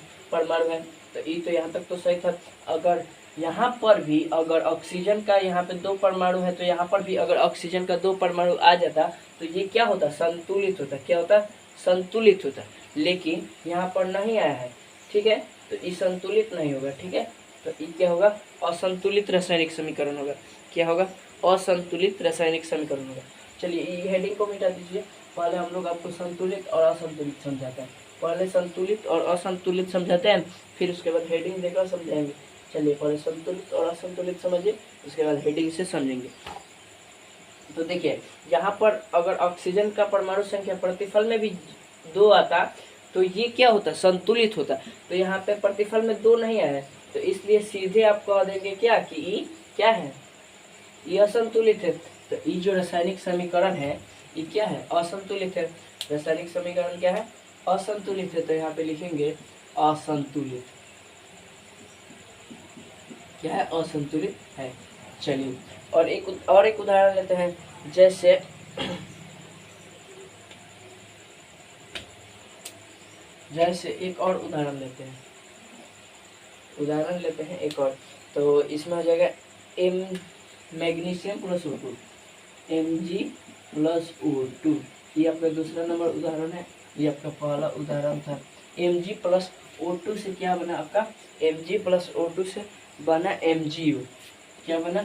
तो ये तो यहाँ तक तो सही था। अगर यहाँ पर भी अगर ऑक्सीजन का यहाँ पे 2 परमाणु है, तो यहाँ पर भी अगर ऑक्सीजन का 2 परमाणु आ जाता तो ये क्या होता? संतुलित होता। क्या होता? संतुलित होता। लेकिन यहाँ पर नहीं आया है, ठीक है, तो ये संतुलित नहीं होगा, ठीक है। तो ये क्या होगा? असंतुलित रासायनिक समीकरण होगा। क्या होगा? असंतुलित रासायनिक समीकरण होगा। चलिए ये हेडिंग को मिटा दीजिए। पहले हम लोग आपको संतुलित और असंतुलित समझाते हैं। पहले संतुलित और असंतुलित समझाते हैं, फिर उसके बाद हेडिंग देकर समझाएंगे। चलिए पहले संतुलित और असंतुलित समझिए, उसके बाद हेडिंग से समझेंगे। तो देखिए यहाँ पर अगर ऑक्सीजन का परमाणु संख्या प्रतिफल में भी 2 आता तो ये क्या होता, संतुलित होता। तो यहाँ पे प्रतिफल में 2 नहीं आया, तो इसलिए सीधे आप कह देंगे क्या कि ई क्या है, ये असंतुलित है। तो ये जो रासायनिक समीकरण है ये क्या है, असंतुलित है। रासायनिक समीकरण क्या है, असंतुलित है। तो यहाँ पे लिखेंगे असंतुलित, क्या है, असंतुलित है। चलिए और एक उदाहरण लेते हैं, जैसे एक और उदाहरण लेते हैं, एक और। तो इसमें हो जाएगा M magnesium plus O2, Mg plus O2। ये आपका दूसरा नंबर उदाहरण है, ये आपका पहला उदाहरण था। Mg प्लस O2 से क्या बना आपका, Mg प्लस O2 से बना MgO। क्या बना,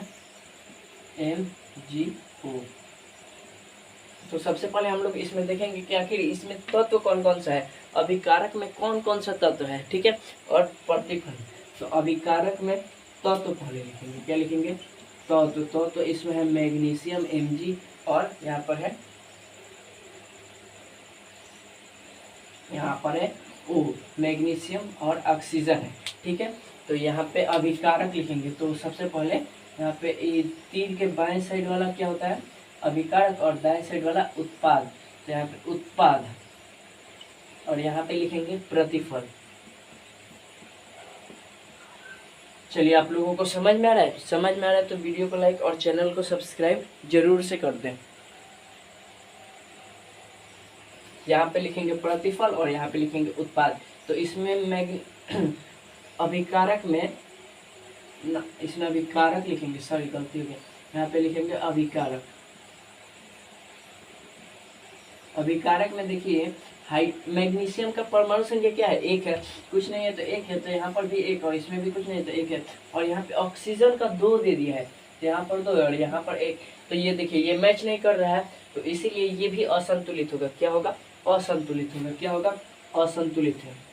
MgO। तो सबसे पहले हम लोग इसमें देखेंगे कि आखिर इसमें तत्व कौन कौन सा है, अभिकारक में कौन कौन सा तत्व है, ठीक है, और प्रतिफल। तो अभिकारक में तत्व पहले लिखेंगे, क्या लिखेंगे, तत्व। तो इसमें है मैग्नीशियम Mg और यहाँ पर है O, मैग्नीशियम और ऑक्सीजन है, ठीक है। तो यहाँ पे अभिकारक लिखेंगे। तो सबसे पहले यहाँ पे तीर के बाएं साइड वाला क्या होता है, अभिकारक, और दाएं साइड वाला उत्पाद। तो यहाँ पे उत्पाद, और यहाँ पे लिखेंगे प्रतिफल। चलिए आप लोगों को समझ में आ रहा है, तो वीडियो को लाइक और चैनल को सब्सक्राइब जरूर से कर दें। यहाँ पे लिखेंगे प्रतिफल और यहाँ पे लिखेंगे उत्पाद। तो इसमें अभिकारक में इसमें अभिकारक लिखेंगे, सॉरी गलती हो गया, यहाँ पे लिखेंगे अभिकारक। अभिकारक में देखिए मैग्नीशियम का परमाणु संख्या क्या है, 1 है, कुछ नहीं है तो 1 है। तो यहाँ पर भी 1, और इसमें भी कुछ नहीं है तो 1 है। और यहाँ पे ऑक्सीजन का 2 दे दिया है, तो यहाँ पर 2 है और यहाँ पर 1। तो ये देखिए ये मैच नहीं कर रहा है, तो इसीलिए ये भी असंतुलित होगा। क्या होगा, असंतुलित होगा। क्या होगा, असंतुलित है।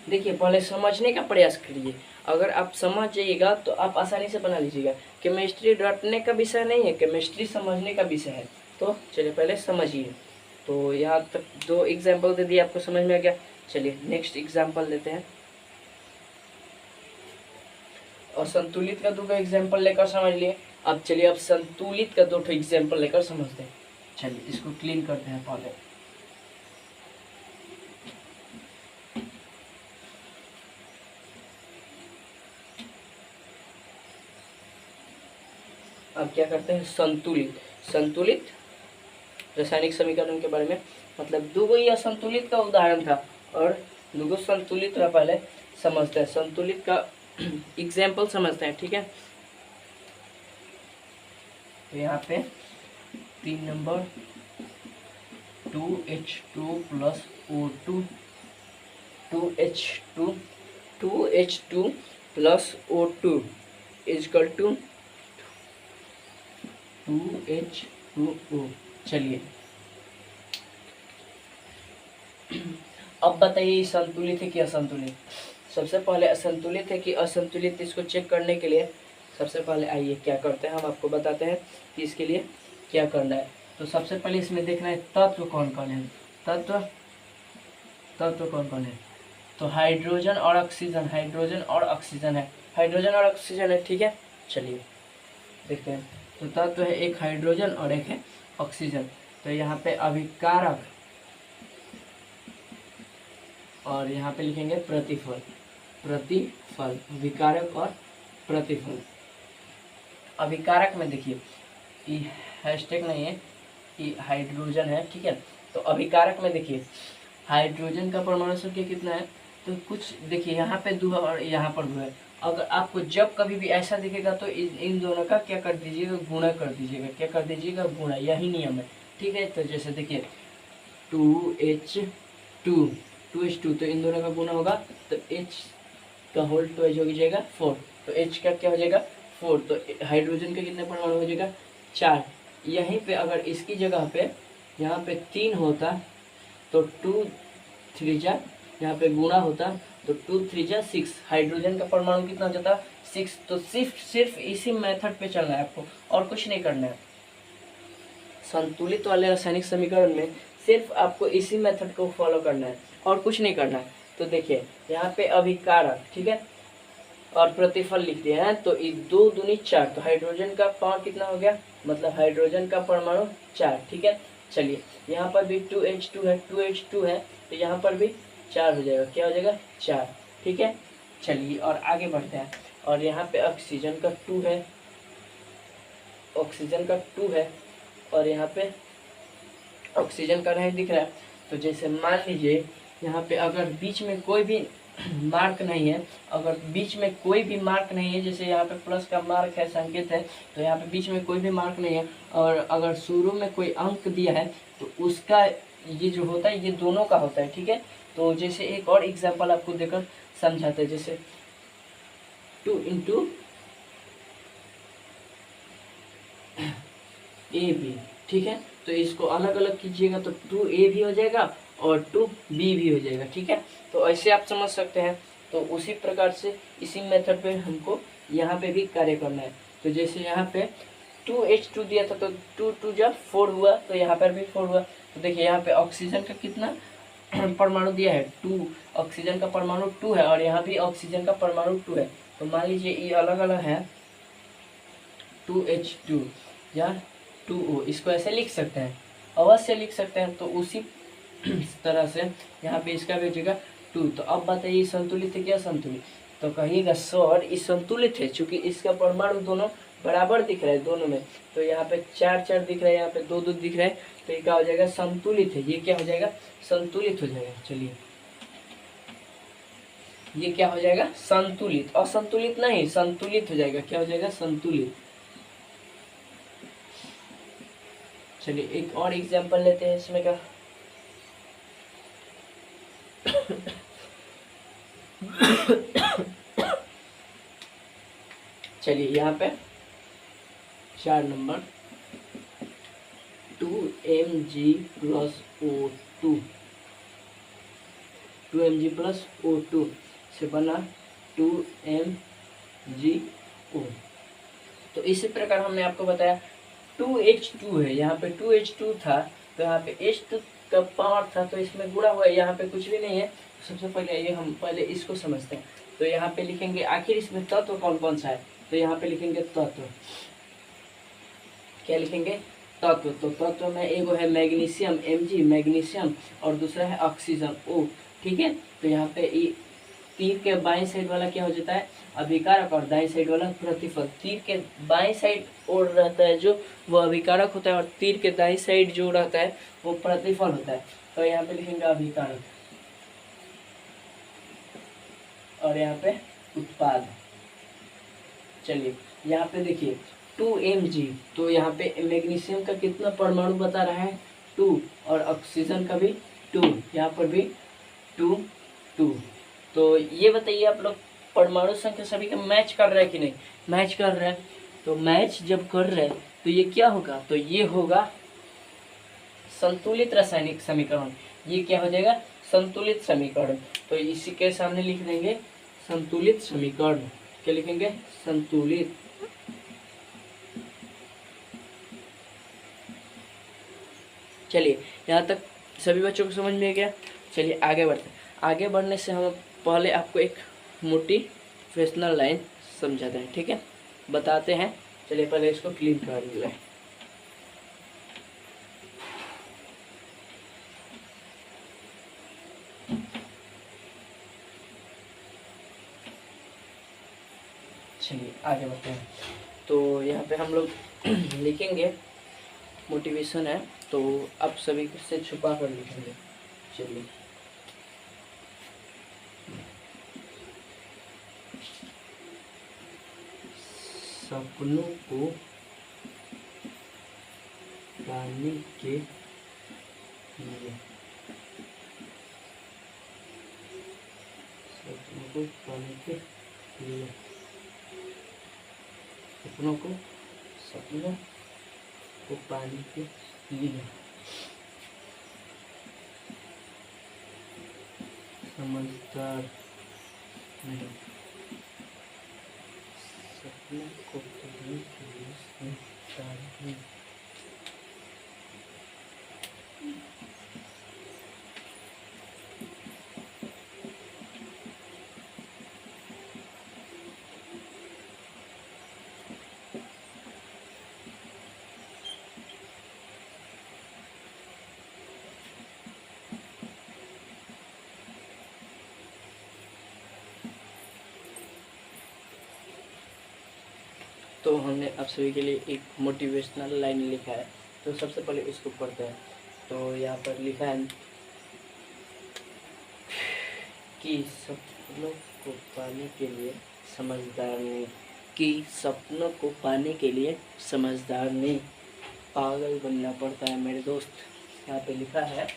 देखिए पहले समझने का प्रयास करिए, अगर आप समझ जाइएगा तो आप आसानी से बना लीजिएगा। केमिस्ट्री रटने का विषय नहीं है, केमिस्ट्री समझने का विषय है। तो चलिए पहले समझिए। तो यहाँ तक 2 एग्जाम्पल दे दिए, आपको समझ में आ गया। चलिए नेक्स्ट एग्जाम्पल लेते हैं। और संतुलित का 2 एग्जाम्पल लेकर समझ लिए। अब चलिए अब संतुलित का 2 एग्जाम्पल लेकर समझते हैं। चलिए इसको क्लीन करते हैं पहले। अब क्या करते हैं, संतुलित रासायनिक समीकरण के बारे में, मतलब 2 ही असंतुलित का उदाहरण था और 2 संतुलित का पहले समझते हैं। संतुलित का एग्जाम्पल समझते हैं, ठीक है। तो यहाँ पे 3 number 2H2 plus O2, 2H2 plus O2 equal to 2H2O। चलिए अब बताइए संतुलित है कि असंतुलित। सबसे पहले असंतुलित है कि असंतुलित, इसको चेक करने के लिए सबसे पहले आइए क्या करते हैं, हम आपको बताते हैं कि इसके लिए क्या करना है। तो सबसे पहले इसमें देखना है तत्व कौन कौन है। तत्व कौन कौन है, तो हाइड्रोजन और ऑक्सीजन है, ठीक है। चलिए देखते हैं। तो तत्व है एक हाइड्रोजन और एक है ऑक्सीजन। तो यहाँ पे अभिकारक और यहाँ पे लिखेंगे प्रतिफल। अभिकारक और प्रतिफल। अभिकारक में देखिए ये हैशटैग नहीं है, ये हाइड्रोजन है, ठीक है। तो अभिकारक में देखिए हाइड्रोजन का परमाणु संख्या कितना है, तो कुछ देखिए यहाँ पे 2 और यहाँ पर 2 है। अगर आपको जब कभी भी ऐसा दिखेगा तो इन दोनों का क्या कर दीजिएगा, गुणा कर दीजिएगा। क्या कर दीजिएगा, गुणा, यही नियम है, ठीक है। तो जैसे देखिए 2H2 तो इन दोनों का गुणा होगा, तो H का होल 2H हो जाएगा 4, तो H का क्या हो जाएगा 4, तो हाइड्रोजन के कितने परमाणु हो जाएगा 4। यहीं पे अगर इसकी जगह पे यहाँ पे 3 होता तो 2 3 जा, यहाँ पे गुणा होता तो 2 3 जा 6, हाइड्रोजन का परमाणु कितना हो जाता 6। तो सिर्फ इसी मेथड पे चलना है आपको और कुछ नहीं करना है। संतुलित वाले रासायनिक समीकरण में सिर्फ आपको इसी मेथड को फॉलो करना है और कुछ नहीं करना है। तो देखिए यहाँ पे अभिकारक, ठीक है, और प्रतिफल लिख दिया है, तो 2 दूनी 4, तो हाइड्रोजन का पावर कितना हो गया, मतलब हाइड्रोजन का परमाणु 4, ठीक है। चलिए यहाँ पर भी 2H2 है, 2H2 है, तो यहाँ पर भी 4 हो जाएगा, क्या हो जाएगा 4, ठीक है। चलिए और आगे बढ़ते हैं, और यहाँ पे ऑक्सीजन का 2 है, ऑक्सीजन का 2 है, और यहाँ पे ऑक्सीजन का नहीं दिख रहा है। तो जैसे मान लीजिए यहाँ पे अगर बीच में कोई भी मार्क नहीं है, अगर बीच में कोई भी मार्क नहीं है, जैसे यहाँ पे प्लस का मार्क है, संकेत है, तो यहाँ पे बीच में कोई भी मार्क नहीं है, और अगर शुरू में कोई अंक दिया है तो उसका ये जो होता है ये दोनों का होता है, ठीक है। तो जैसे एक और एग्जाम्पल आपको देकर समझाते हैं, जैसे 2 × AB, ठीक है। तो इसको अलग अलग कीजिएगा तो 2A भी हो जाएगा और 2B भी हो जाएगा, ठीक है। तो ऐसे आप समझ सकते हैं। तो उसी प्रकार से इसी मेथड पे हमको यहाँ पे भी कार्य करना है। तो जैसे यहाँ पे 2H2 दिया था तो 2 2 जा 4 हुआ, तो यहाँ पर भी 4 हुआ। तो देखिए यहाँ पे ऑक्सीजन का कितना परमाणु दिया है 2, ऑक्सीजन का परमाणु 2 है, और यहाँ भी ऑक्सीजन का परमाणु 2 है। तो मान लीजिए ये अलग अलग है 2H2 या 2O, इसको ऐसे लिख सकते हैं, अवश्य लिख सकते हैं। तो उसी तरह से यहाँ पे इसका भी हो जाएगा 2। तो अब बताइए संतुलित है क्या संतुलित, तो कहिएगा सर ये संतुलित है, क्योंकि इसका परमाणु दोनों बराबर दिख रहा है दोनों में। तो यहाँ पे 4 4 दिख रहा है, यहाँ पे 2 2 दिख रहा है, तो ये क्या हो जाएगा संतुलित है, ये क्या हो जाएगा संतुलित हो जाएगा। चलिए ये क्या हो जाएगा संतुलित, असंतुलित नहीं, संतुलित हो जाएगा, क्या हो जाएगा संतुलित। चलिए एक और एग्जांपल लेते हैं इसमें का। चलिए यहाँ पे 4 नंबर 2Mg+O2, 2Mg+O2 से बना 2MgO। तो इसी प्रकार हमने आपको बताया 2H2 है, यहाँ पे 2H2 था, तो यहाँ पे H2 का पावर था, तो इसमें गुणा हुआ है, यहाँ पे कुछ भी नहीं है। सबसे पहले ये हम पहले इसको समझते हैं। तो यहाँ पे लिखेंगे आखिर इसमें तत्व कौन कौन सा है, तो यहाँ पे लिखेंगे तत्व, क्या लिखेंगे तत्व। तो तत्व में एक है मैग्नीशियम Mg, मैग्नीशियम, और दूसरा है ऑक्सीजन O, ठीक है। तो यहाँ पे तीर के बाएं साइड वाला क्या हो जाता है अभिकारक, और दाएं साइड वाला प्रतिफल। तीर के बाएं साइड और रहता है जो वो अभिकारक होता है, और तीर के दाएं साइड जो रहता है वो प्रतिफल होता है। तो यहाँ पे लिखेंगे अभिकारक, और यहाँ पे उत्पाद। चलिए यहाँ पे देखिए 2Mg, तो यहाँ पे मैग्नीशियम का कितना परमाणु बता रहा है 2, और ऑक्सीजन का भी 2, यहाँ पर भी 2 2। तो ये बताइए आप लोग परमाणु संख्या सभी का मैच कर रहा है कि नहीं, मैच कर रहा है। तो मैच जब कर रहे हैं तो ये क्या होगा, तो ये होगा संतुलित रासायनिक समीकरण। ये क्या हो जाएगा संतुलित समीकरण। तो इसी के सामने लिख देंगे संतुलित समीकरण, क्या लिखेंगे संतुलित। चलिए यहाँ तक सभी बच्चों को समझ में आ गया। चलिए आगे बढ़ते हैं। आगे बढ़ने से हम पहले आपको एक मोटिवेशनल लाइन समझाते हैं, ठीक है, बताते हैं। चलिए पहले इसको क्लीन कर लें। चलिए आगे बढ़ते हैं। तो यहाँ पे हम लोग लिखेंगे मोटिवेशन है, तो आप सभी से छुपा कर लिखेंगे। चलिए सपनों को पाने के लिए, सपनों को पाने के लिए सपनों को पाने के लिए समझदार नहीं। सपनों को पाने के लिए समझदार नहीं। तो हमने आप सभी के लिए एक मोटिवेशनल लाइन लिखा है, तो सबसे पहले इसको पढ़ते हैं। तो यहाँ पर लिखा है कि सपनों को पाने के लिए समझदार नहीं, कि सपनों को पाने के लिए समझदार नहीं, पागल बनना पड़ता है मेरे दोस्त। यहाँ पे लिखा है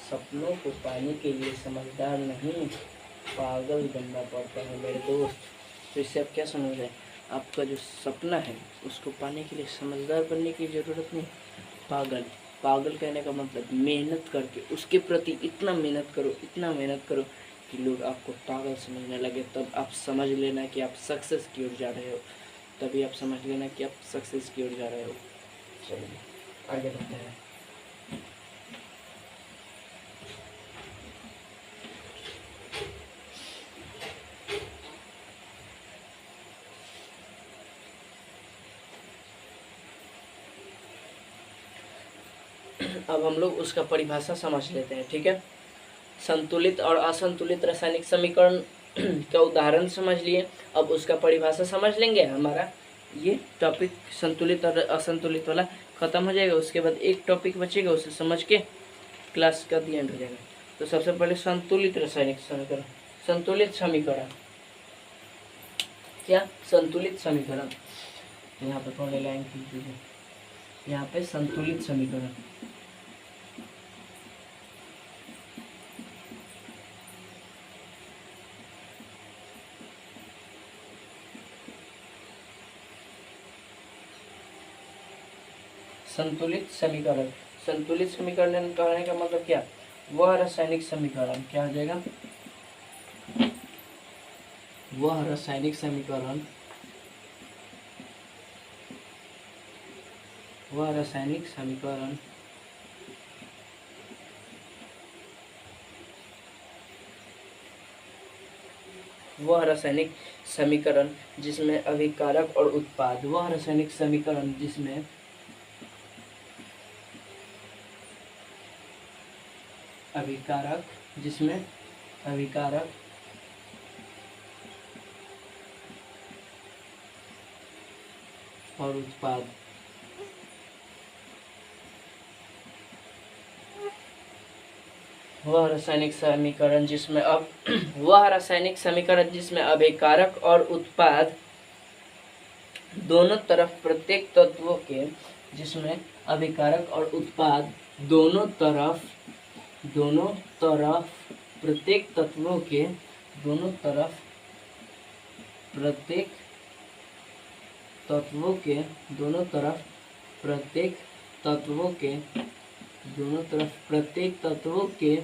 सपनों को पाने के लिए समझदार नहीं, पागल बनना पड़ता है मेरे दोस्त। तो इससे आप क्या समझ रहे हैं? आपका जो सपना है उसको पाने के लिए समझदार बनने की ज़रूरत नहीं, पागल कहने का मतलब मेहनत करके उसके प्रति इतना मेहनत करो, इतना मेहनत करो कि लोग आपको पागल समझने लगे। तब आप समझ लेना कि आप सक्सेस की ओर जा रहे हो, तभी आप समझ लेना कि आप सक्सेस की ओर जा रहे हो। चलिए आगे बढ़ते हैं। अब हम लोग उसका परिभाषा समझ लेते हैं, ठीक है। संतुलित और असंतुलित रासायनिक समीकरण का उदाहरण समझ लिए, अब उसका परिभाषा समझ लेंगे। हमारा ये टॉपिक संतुलित और असंतुलित वाला खत्म हो जाएगा। उसके बाद एक टॉपिक बचेगा, उसे समझ के क्लास का दी एंड हो जाएगा। तो सबसे पहले संतुलित रासायनिक समीकरण, संतुलित समीकरण क्या? संतुलित समीकरण। तो यहाँ पे कौन लाइन कीजिए, यहाँ पे संतुलित समीकरण। संतुलित समीकरण, संतुलित समीकरण कहने का मतलब क्या? वह रासायनिक समीकरण, क्या हो जाएगा? वह रासायनिक समीकरण, वह रासायनिक समीकरण वह रासायनिक समीकरण जिसमें अभिकारक और उत्पाद, वह रासायनिक समीकरण जिसमें अभिकारक, जिसमें अभिकारक और उत्पाद, वह रासायनिक समीकरण जिसमें वह रासायनिक समीकरण जिसमें अभिकारक और उत्पाद दोनों तरफ प्रत्येक तत्वों के, जिसमें अभिकारक और उत्पाद दोनों तरफ प्रत्येक तत्वों के, दोनों तरफ प्रत्येक तत्वों के, दोनों तरफ प्रत्येक तत्वों के, दोनों तरफ प्रत्येक तत्वों के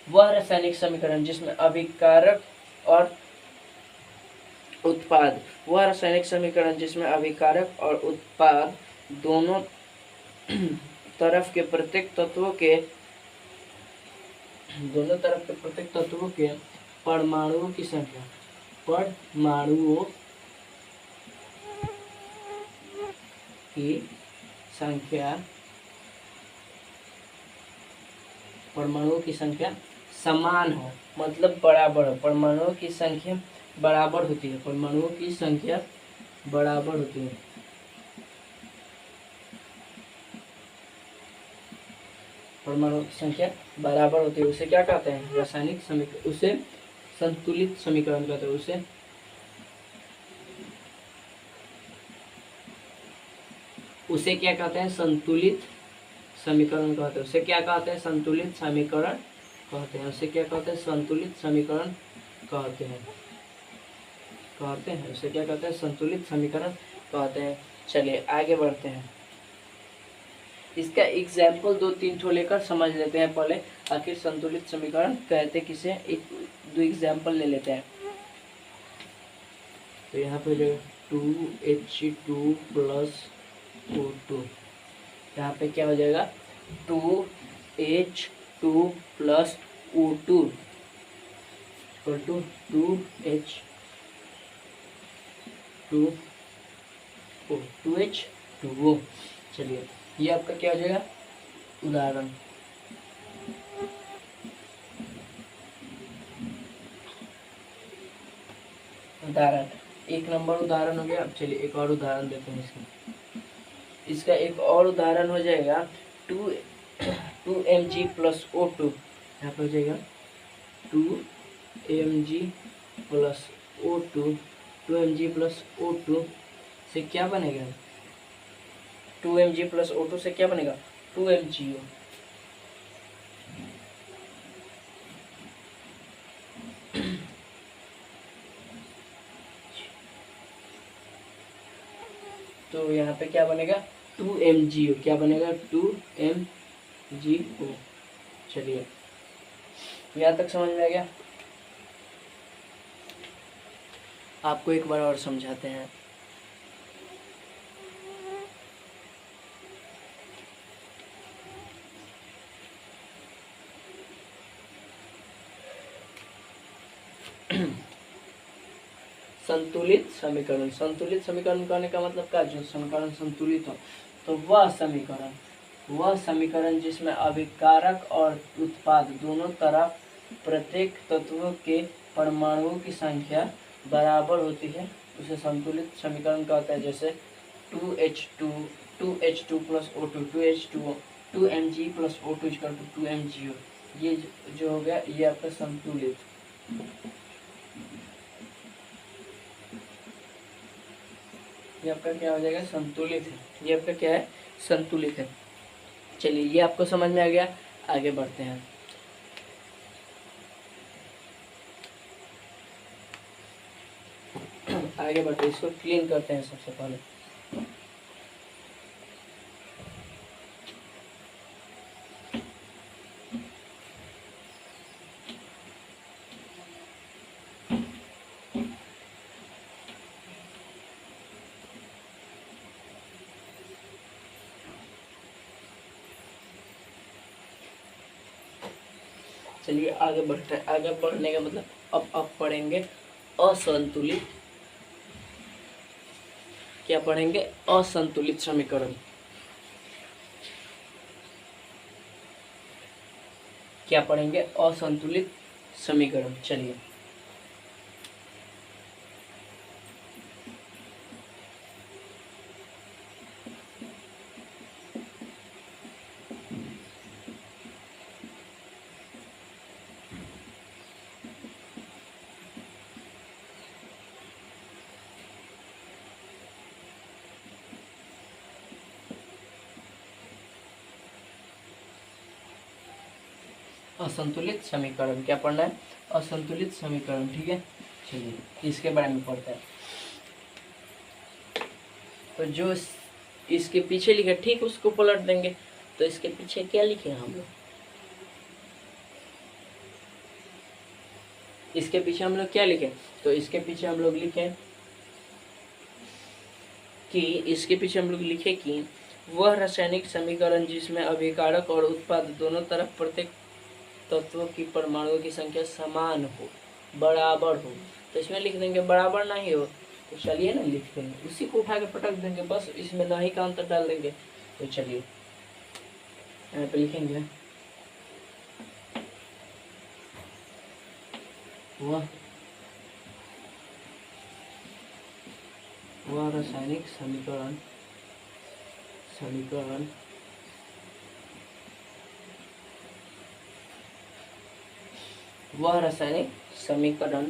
वह रासायनिक समीकरण जिसमें अभिकारक और उत्पाद, वह रासायनिक समीकरण जिसमें अभिकारक और उत्पाद दोनों तरफ के प्रत्येक तत्वों के, दोनों तरफ के प्रत्येक तत्वों के परमाणुओं की संख्या, परमाणुओं की संख्या, परमाणुओं की संख्या समान हो, मतलब बराबर हो। परमाणुओं की संख्या बराबर होती है, परमाणुओं की संख्या बराबर होती है। परमाणुओं की संख्या बराबर होती है, उसे क्या कहते हैं? रासायनिक समीकरण, उसे संतुलित समीकरण कहते हैं। उसे क्या कहते हैं? संतुलित समीकरण कहते हैं। उसे क्या कहते हैं? संतुलित समीकरण कहते हैं। उसे क्या कहते हैं? संतुलित समीकरण कहते हैं। कहते हैं, उसे क्या कहते हैं, संतुलित समीकरण कहते हैं। चलिए आगे बढ़ते हैं। इसका एग्जाम्पल 2-3 ठो लेकर समझ लेते हैं पहले, आखिर संतुलित समीकरण कहते किसे, एक दो एग्जाम्पल ले लेते हैं। तो यहाँ पे हो जाएगा 2H2 प्लस O2, यहाँ पे क्या हो जाएगा 2H2 plus O2 equal to 2H2O। चलिए ये आपका क्या हो जाएगा उदाहरण। उदाहरण 1 नंबर उदाहरण हो गया। अब चलिए एक और उदाहरण देते हैं इसका एक और उदाहरण हो जाएगा 2mg प्लस O2। यहाँ पे हो जाएगा 2mg plus O2, 2mg plus O2 से क्या बनेगा, 2mg प्लस O2 से क्या बनेगा 2mgO। तो यहाँ पे क्या बनेगा 2mgO, क्या बनेगा 2mgO। चलिए यहाँ तक समझ में आ गया। आपको एक बार और समझाते हैं। संतुलित समीकरण, संतुलित समीकरण कहने का मतलब क्या, जो समीकरण संतुलित हो, तो वह समीकरण जिसमें अभिकारक और उत्पाद दोनों तरफ प्रत्येक तत्व के परमाणुओं की संख्या बराबर होती है, उसे संतुलित समीकरण कहता है। जैसे 2H2 plus O2, 2mg plus O2 equal to 2mgO। ये जो हो गया ये आपका संतुलित, ये आपका क्या हो जाएगा संतुलित है। ये आपका क्या है संतुलित है। चलिए ये आपको समझ में आ गया। आगे बढ़ते हैं। आगे बढ़ते इसको क्लीन करते हैं सबसे पहले। चलिए आगे बढ़ते हैं। आगे बढ़ने का मतलब अब पढ़ेंगे असंतुलित, क्या पढ़ेंगे असंतुलित समीकरण। क्या पढ़ेंगे असंतुलित समीकरण। चलिए असंतुलित समीकरण क्या पढ़ना है, असंतुलित समीकरण। ठीक है चलिए इसके बारे में पढ़ते हैं। तो जो इसके पीछे लिखे ठीक उसको पलट देंगे। तो इसके पीछे क्या लिखे हम लोग, इसके पीछे हम लोग क्या लिखे, तो इसके पीछे हम लोग लिखे कि इसके पीछे हम लोग लिखे कि वह रासायनिक समीकरण जिसमें अभिकारक और उत्पाद दोनों तरफ प्रत्येक तत्वों की परमाणुओं की संख्या समान हो, बराबर हो। तो इसमें लिख देंगे बराबर नहीं हो, तो चलिए ना लिख देंगे, उसी को उठा के पटक देंगे, बस इसमें नहीं का अंतर डाल देंगे। तो चलिए यहाँ पे लिखेंगे वह रासायनिक समीकरण वह रासायनिक समीकरण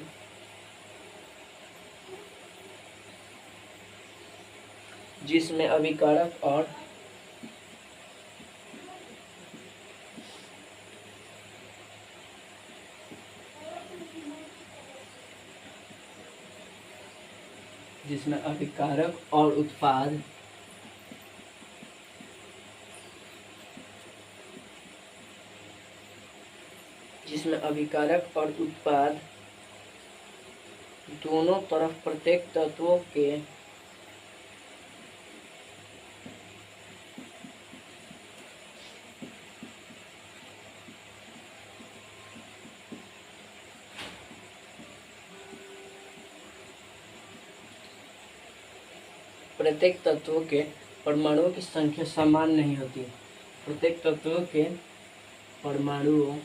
जिसमें अभिकारक और जिसमें अभिकारक और उत्पाद दोनों तरफ प्रत्येक तत्वों के परमाणुओं की संख्या समान नहीं होती। प्रत्येक तत्वों के परमाणुओं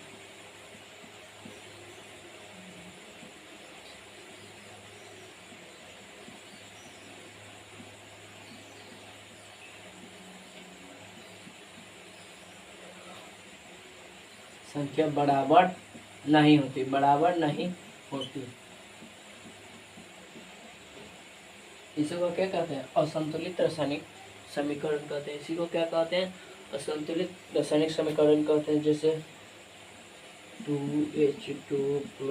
संख्या बराबर नहीं होती। इसी को क्या कहते हैं? असंतुलित रासायनिक समीकरण कहते हैं। इसी को क्या कहते हैं? असंतुलित रासायनिक समीकरण कहते हैं। जैसे 2H2 +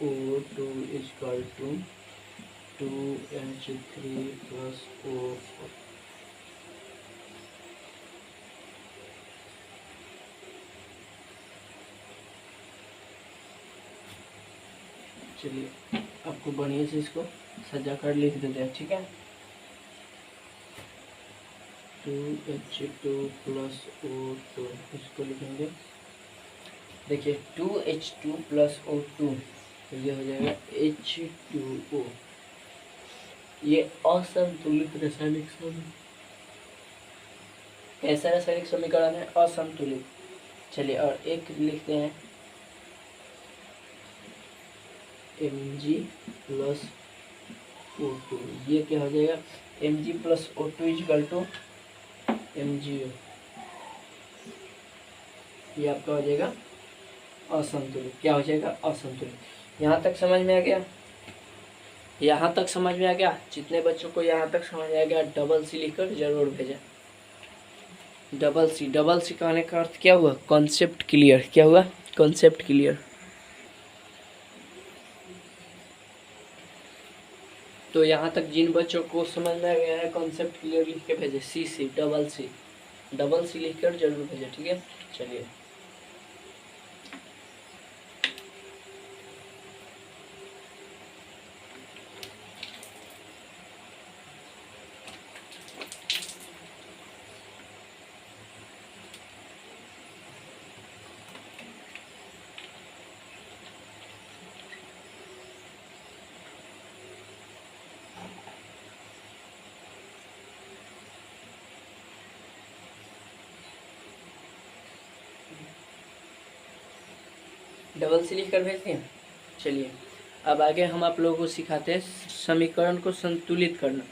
O2 = 2H3 + O4। चलिए आपको बढ़िया से इसको सजा कर लिख देते हैं, ठीक है। 2H2 + O2 इसको लिखेंगे। देखिए 2H2 + O2 तो ये हो जाएगा H2O। ये असंतुलित रासायनिक समीकरण, कैसा रासायनिक समीकरण है? असंतुलित। चलिए और एक लिखते हैं Mg + O2। ये क्या हो जाएगा? Mg + O2 = MgO। ये आपका हो जाएगा असंतुलित। क्या हो जाएगा? असंतुलित। यहाँ तक समझ में आ गया? यहाँ तक समझ में आ गया? जितने बच्चों को यहाँ तक समझ में आ गया डबल सी लिखकर जरूर भेजें। डबल सी कहने का अर्थ क्या हुआ? Concept clear. क्या हुआ? Concept clear. तो यहाँ तक जिन बच्चों को समझ में आ गया है कॉन्सेप्ट क्लियर लिख के भेजे। सी डबल सी लिखकर जरूर भेजे, ठीक है। चलिए डबल सी लिख कर भेजते हैं। चलिए अब आगे हम आप लोगों को सिखाते हैं समीकरण को संतुलित करना।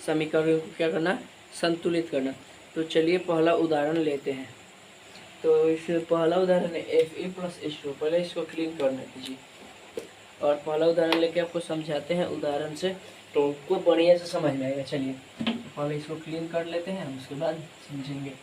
समीकरण को क्या करना? संतुलित करना। तो चलिए पहला उदाहरण लेते हैं। तो इस पहला उदाहरण है Fe + H2। पहले इसको क्लीन करना कीजिए और पहला उदाहरण लेके आपको समझाते हैं उदाहरण से, तो आपको बढ़िया से समझ में आएगा। चलिए पहले इसको क्लीन कर लेते हैं, उसके बाद समझेंगे।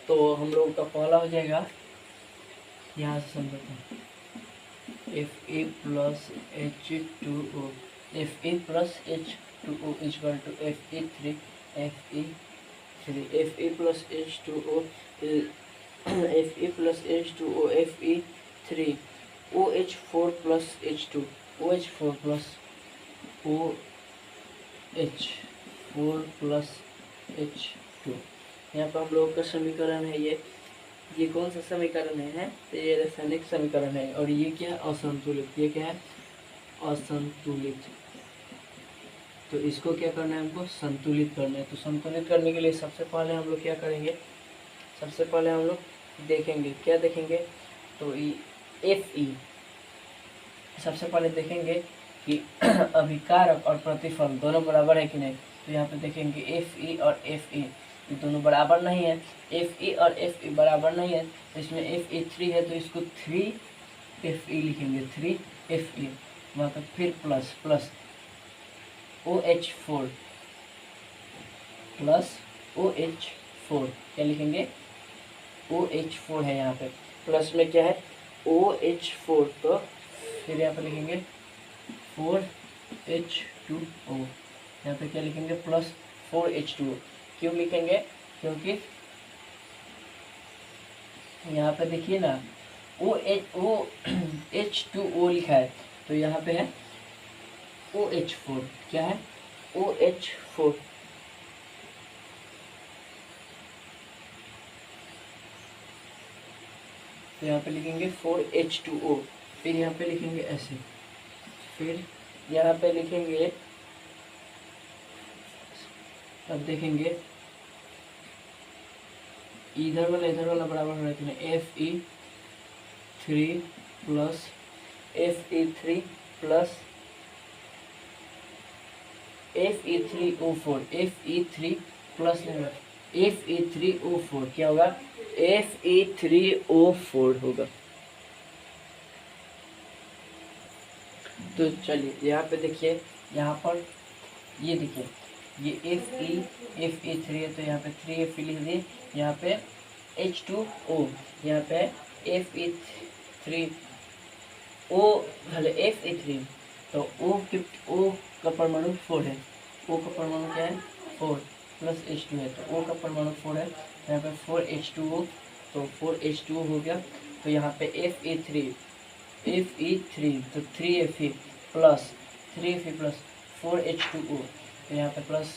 तो हम लोग का पहला हो जाएगा, यहाँ से समझते हैं, Fe + H2O। Fe + H2O = Fe3। Fe + H2O Fe3। OH4 + H2। OH4 + H2। यहाँ पर हम लोग का समीकरण है ये कौन सा समीकरण है? तो ये रासायनिक समीकरण है। और ये क्या है? असंतुलित। ये क्या है? असंतुलित। तो इसको क्या करना है? हमको संतुलित करना है। तो संतुलित करने के लिए सबसे पहले हम लोग क्या करेंगे? सबसे पहले हम लोग देखेंगे, क्या देखेंगे? तो Fe सबसे पहले देखेंगे कि अभिकारक और प्रतिफल दोनों बराबर है कि नहीं। तो यहाँ पे देखेंगे Fe और Fe ये दोनों बराबर नहीं है। Fe और Fe बराबर नहीं है, तो इसमें Fe3 है तो इसको 3 Fe लिखेंगे 3 Fe, वहाँ पर फिर plus plus OH4 plus OH4, क्या लिखेंगे OH4 है यहाँ पे, प्लस में क्या है OH4, तो फिर यहाँ पे लिखेंगे 4H2O, यहाँ पे क्या लिखेंगे प्लस 4H2O। क्यों लिखेंगे, क्योंकि यहाँ पे देखिए ना H2O लिखा है, तो यहाँ पे है OH4, क्या है OH4, तो यहाँ पे लिखेंगे 4H2O, फिर यहाँ पे लिखेंगे ऐसे, फिर यहाँ पे लिखेंगे, अब देखेंगे इधर वाला बराबर हो रहा है Fe3 plus Fe3 plus Fe3O4, Fe3 plus Fe3O4, क्या होगा Fe3O4 होगा। तो चलिए यहाँ पे देखिए, यहाँ पर ये देखिए ये Fe3 है, तो यहाँ पे 3Fe लिख दिए, यहाँ पे H2O, यहाँ पे Fe3O भले Fe3, तो O का परमाणु 4 है, O का परमाणु क्या है 4 प्लस H2 है, तो O का परमाणु 4 है, यहाँ पे 4H2O, तो 4H2O हो गया, तो यहाँ पे Fe3 तो 3Fe प्लस 4H2O, तो यहाँ पे प्लस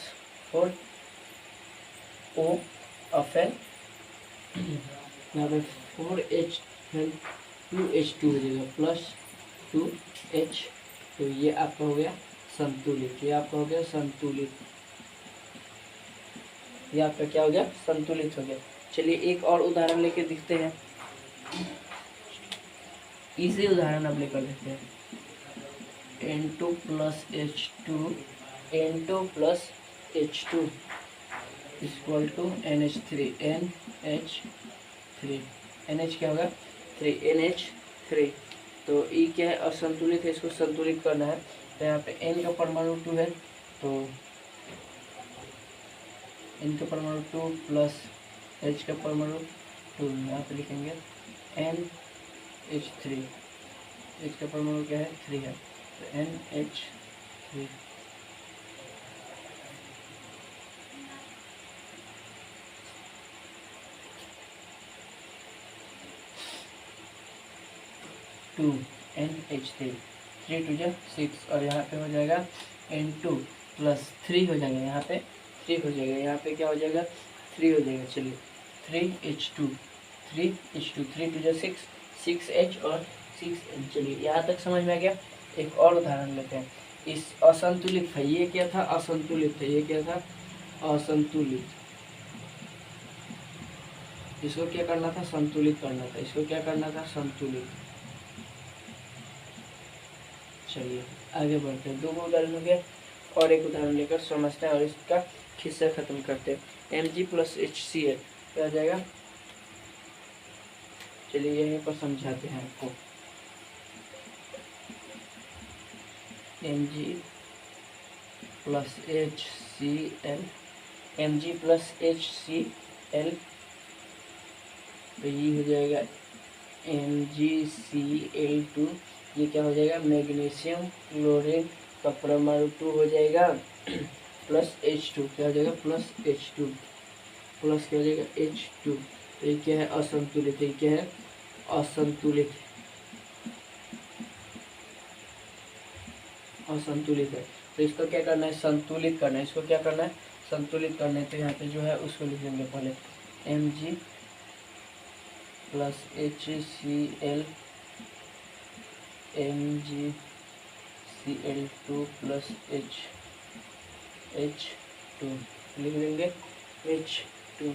4O ऑफेन, यहाँ पे 2H2 हो जाएगा प्लस 2H, तो ये आपका हो गया संतुलित, ये आपका हो गया संतुलित, ये आपका क्या हो गया संतुलित हो गया। चलिए एक और उदाहरण लेके दिखते हैं, इसी उदाहरण अब लेकर देखते हैं। N2 plus H2 equal to NH3 NH क्या होगा 3 NH3, तो E क्या है असंतुलित है, इसको संतुलित करना है, तो यहाँ पे N का परमाणु 2 है, तो N का परमाणु 2 प्लस H का परमाणु 2, यहाँ पे लिखेंगे NH3, H का परमाणु क्या है 3 है, तो NH3, टू NH3, 3 2 जा 6, और यहाँ पे हो जाएगा N2 प्लस 3 हो जाएगा, यहाँ पे 3 हो जाएगा, यहाँ पे क्या हो जाएगा 3 हो जाएगा। चलिए 3H2 3 2 जा 6 6H और 6H। चलिए यहाँ तक समझ में आ गया। एक और उदाहरण लेते हैं, इस असंतुलित था, ये क्या था असंतुलित था, ये क्या था असंतुलित, इसको क्या करना था संतुलित करना था, इसको क्या करना था संतुलित। चलिए आगे बढ़ते हैं, 2 उदाहरण हो गया, और एक उदाहरण लेकर समझते हैं और इसका खिस्सा खत्म करते हैं। Mg प्लस HCl क्या हो जाएगा, चलिए यहीं पर समझाते हैं आपको। Mg प्लस HCl, तो ये हो जाएगा MgCl2, ये क्या हो जाएगा मैग्नीशियम क्लोरीन का परमाणु 2 हो जाएगा प्लस H2, क्या हो जाएगा प्लस H2, प्लस क्या हो जाएगा H2, तो ये क्या है असंतुलित, ये क्या है असंतुलित है, तो इसको क्या करना है संतुलित करना है, इसको क्या करना है संतुलित करना है, तो यहाँ पे जो है उसको लिखेंगे पहले Mg plus HCl MgCl2 plus H2 लिख देंगे H2,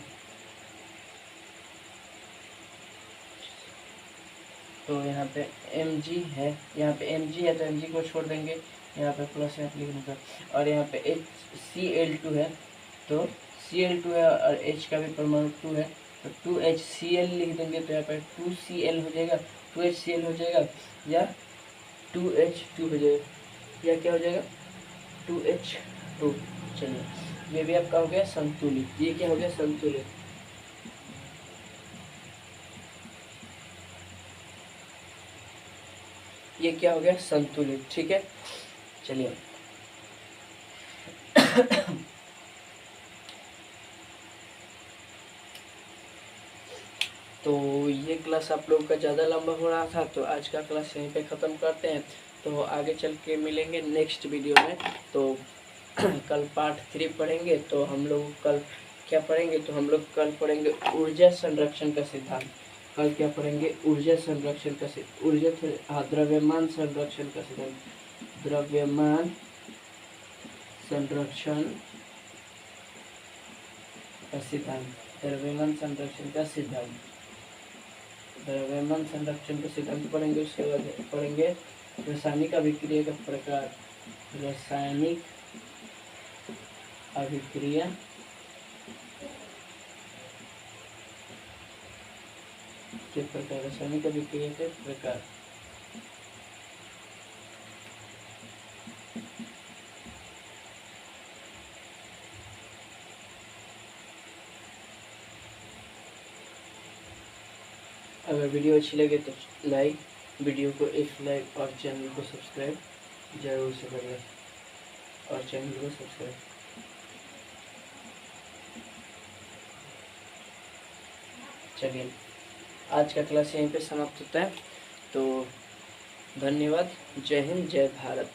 तो यहाँ पे Mg है, यहाँ पे Mg है तो Mg को छोड़ देंगे, यहाँ पे प्लस यहाँ लिखने का, और यहाँ पे HCl2 है, तो Cl2 है और H का भी परमाणु 2 है, तो 2HCl लिख देंगे तो यहाँ पर 2Cl हो जाएगा, 2HCl हो जाएगा, या 2H2 हो जाएगा, या क्या हो जाएगा 2H2। चलिए ये भी आपका हो गया संतुलित। ये क्या हो गया संतुलित। ये क्या हो गया संतुलित। ठीक है चलिए तो ये क्लास आप लोगों का ज़्यादा लंबा हो रहा था, तो आज का क्लास यहीं पे ख़त्म करते हैं। तो आगे चल के मिलेंगे नेक्स्ट वीडियो में। तो कल पार्ट 3 पढ़ेंगे। तो हम लोग कल क्या पढ़ेंगे, तो हम लोग कल पढ़ेंगे ऊर्जा संरक्षण का सिद्धांत। कल क्या पढ़ेंगे ऊर्जा संरक्षण का द्रव्यमान संरक्षण का सिद्धांत। द्रव्यमान संरक्षण का सिद्धांत। द्रव्यमान संरक्षण का सिद्धांत। द्रव्यमान संरक्षण का सिद्धांत पढ़ेंगे। उसके बाद पढ़ेंगे रासायनिक अभिक्रिया का प्रकार। रासायनिक अभिक्रिया के प्रकार। रासायनिक अभिक्रिया के प्रकार। अगर वीडियो अच्छी लगे तो लाइक, वीडियो को एक लाइक और चैनल को सब्सक्राइब जरूर से करिए, और चैनल को सब्सक्राइब। चलिए आज का क्लास यहीं पे समाप्त होता है। तो धन्यवाद। जय हिंद, जय भारत।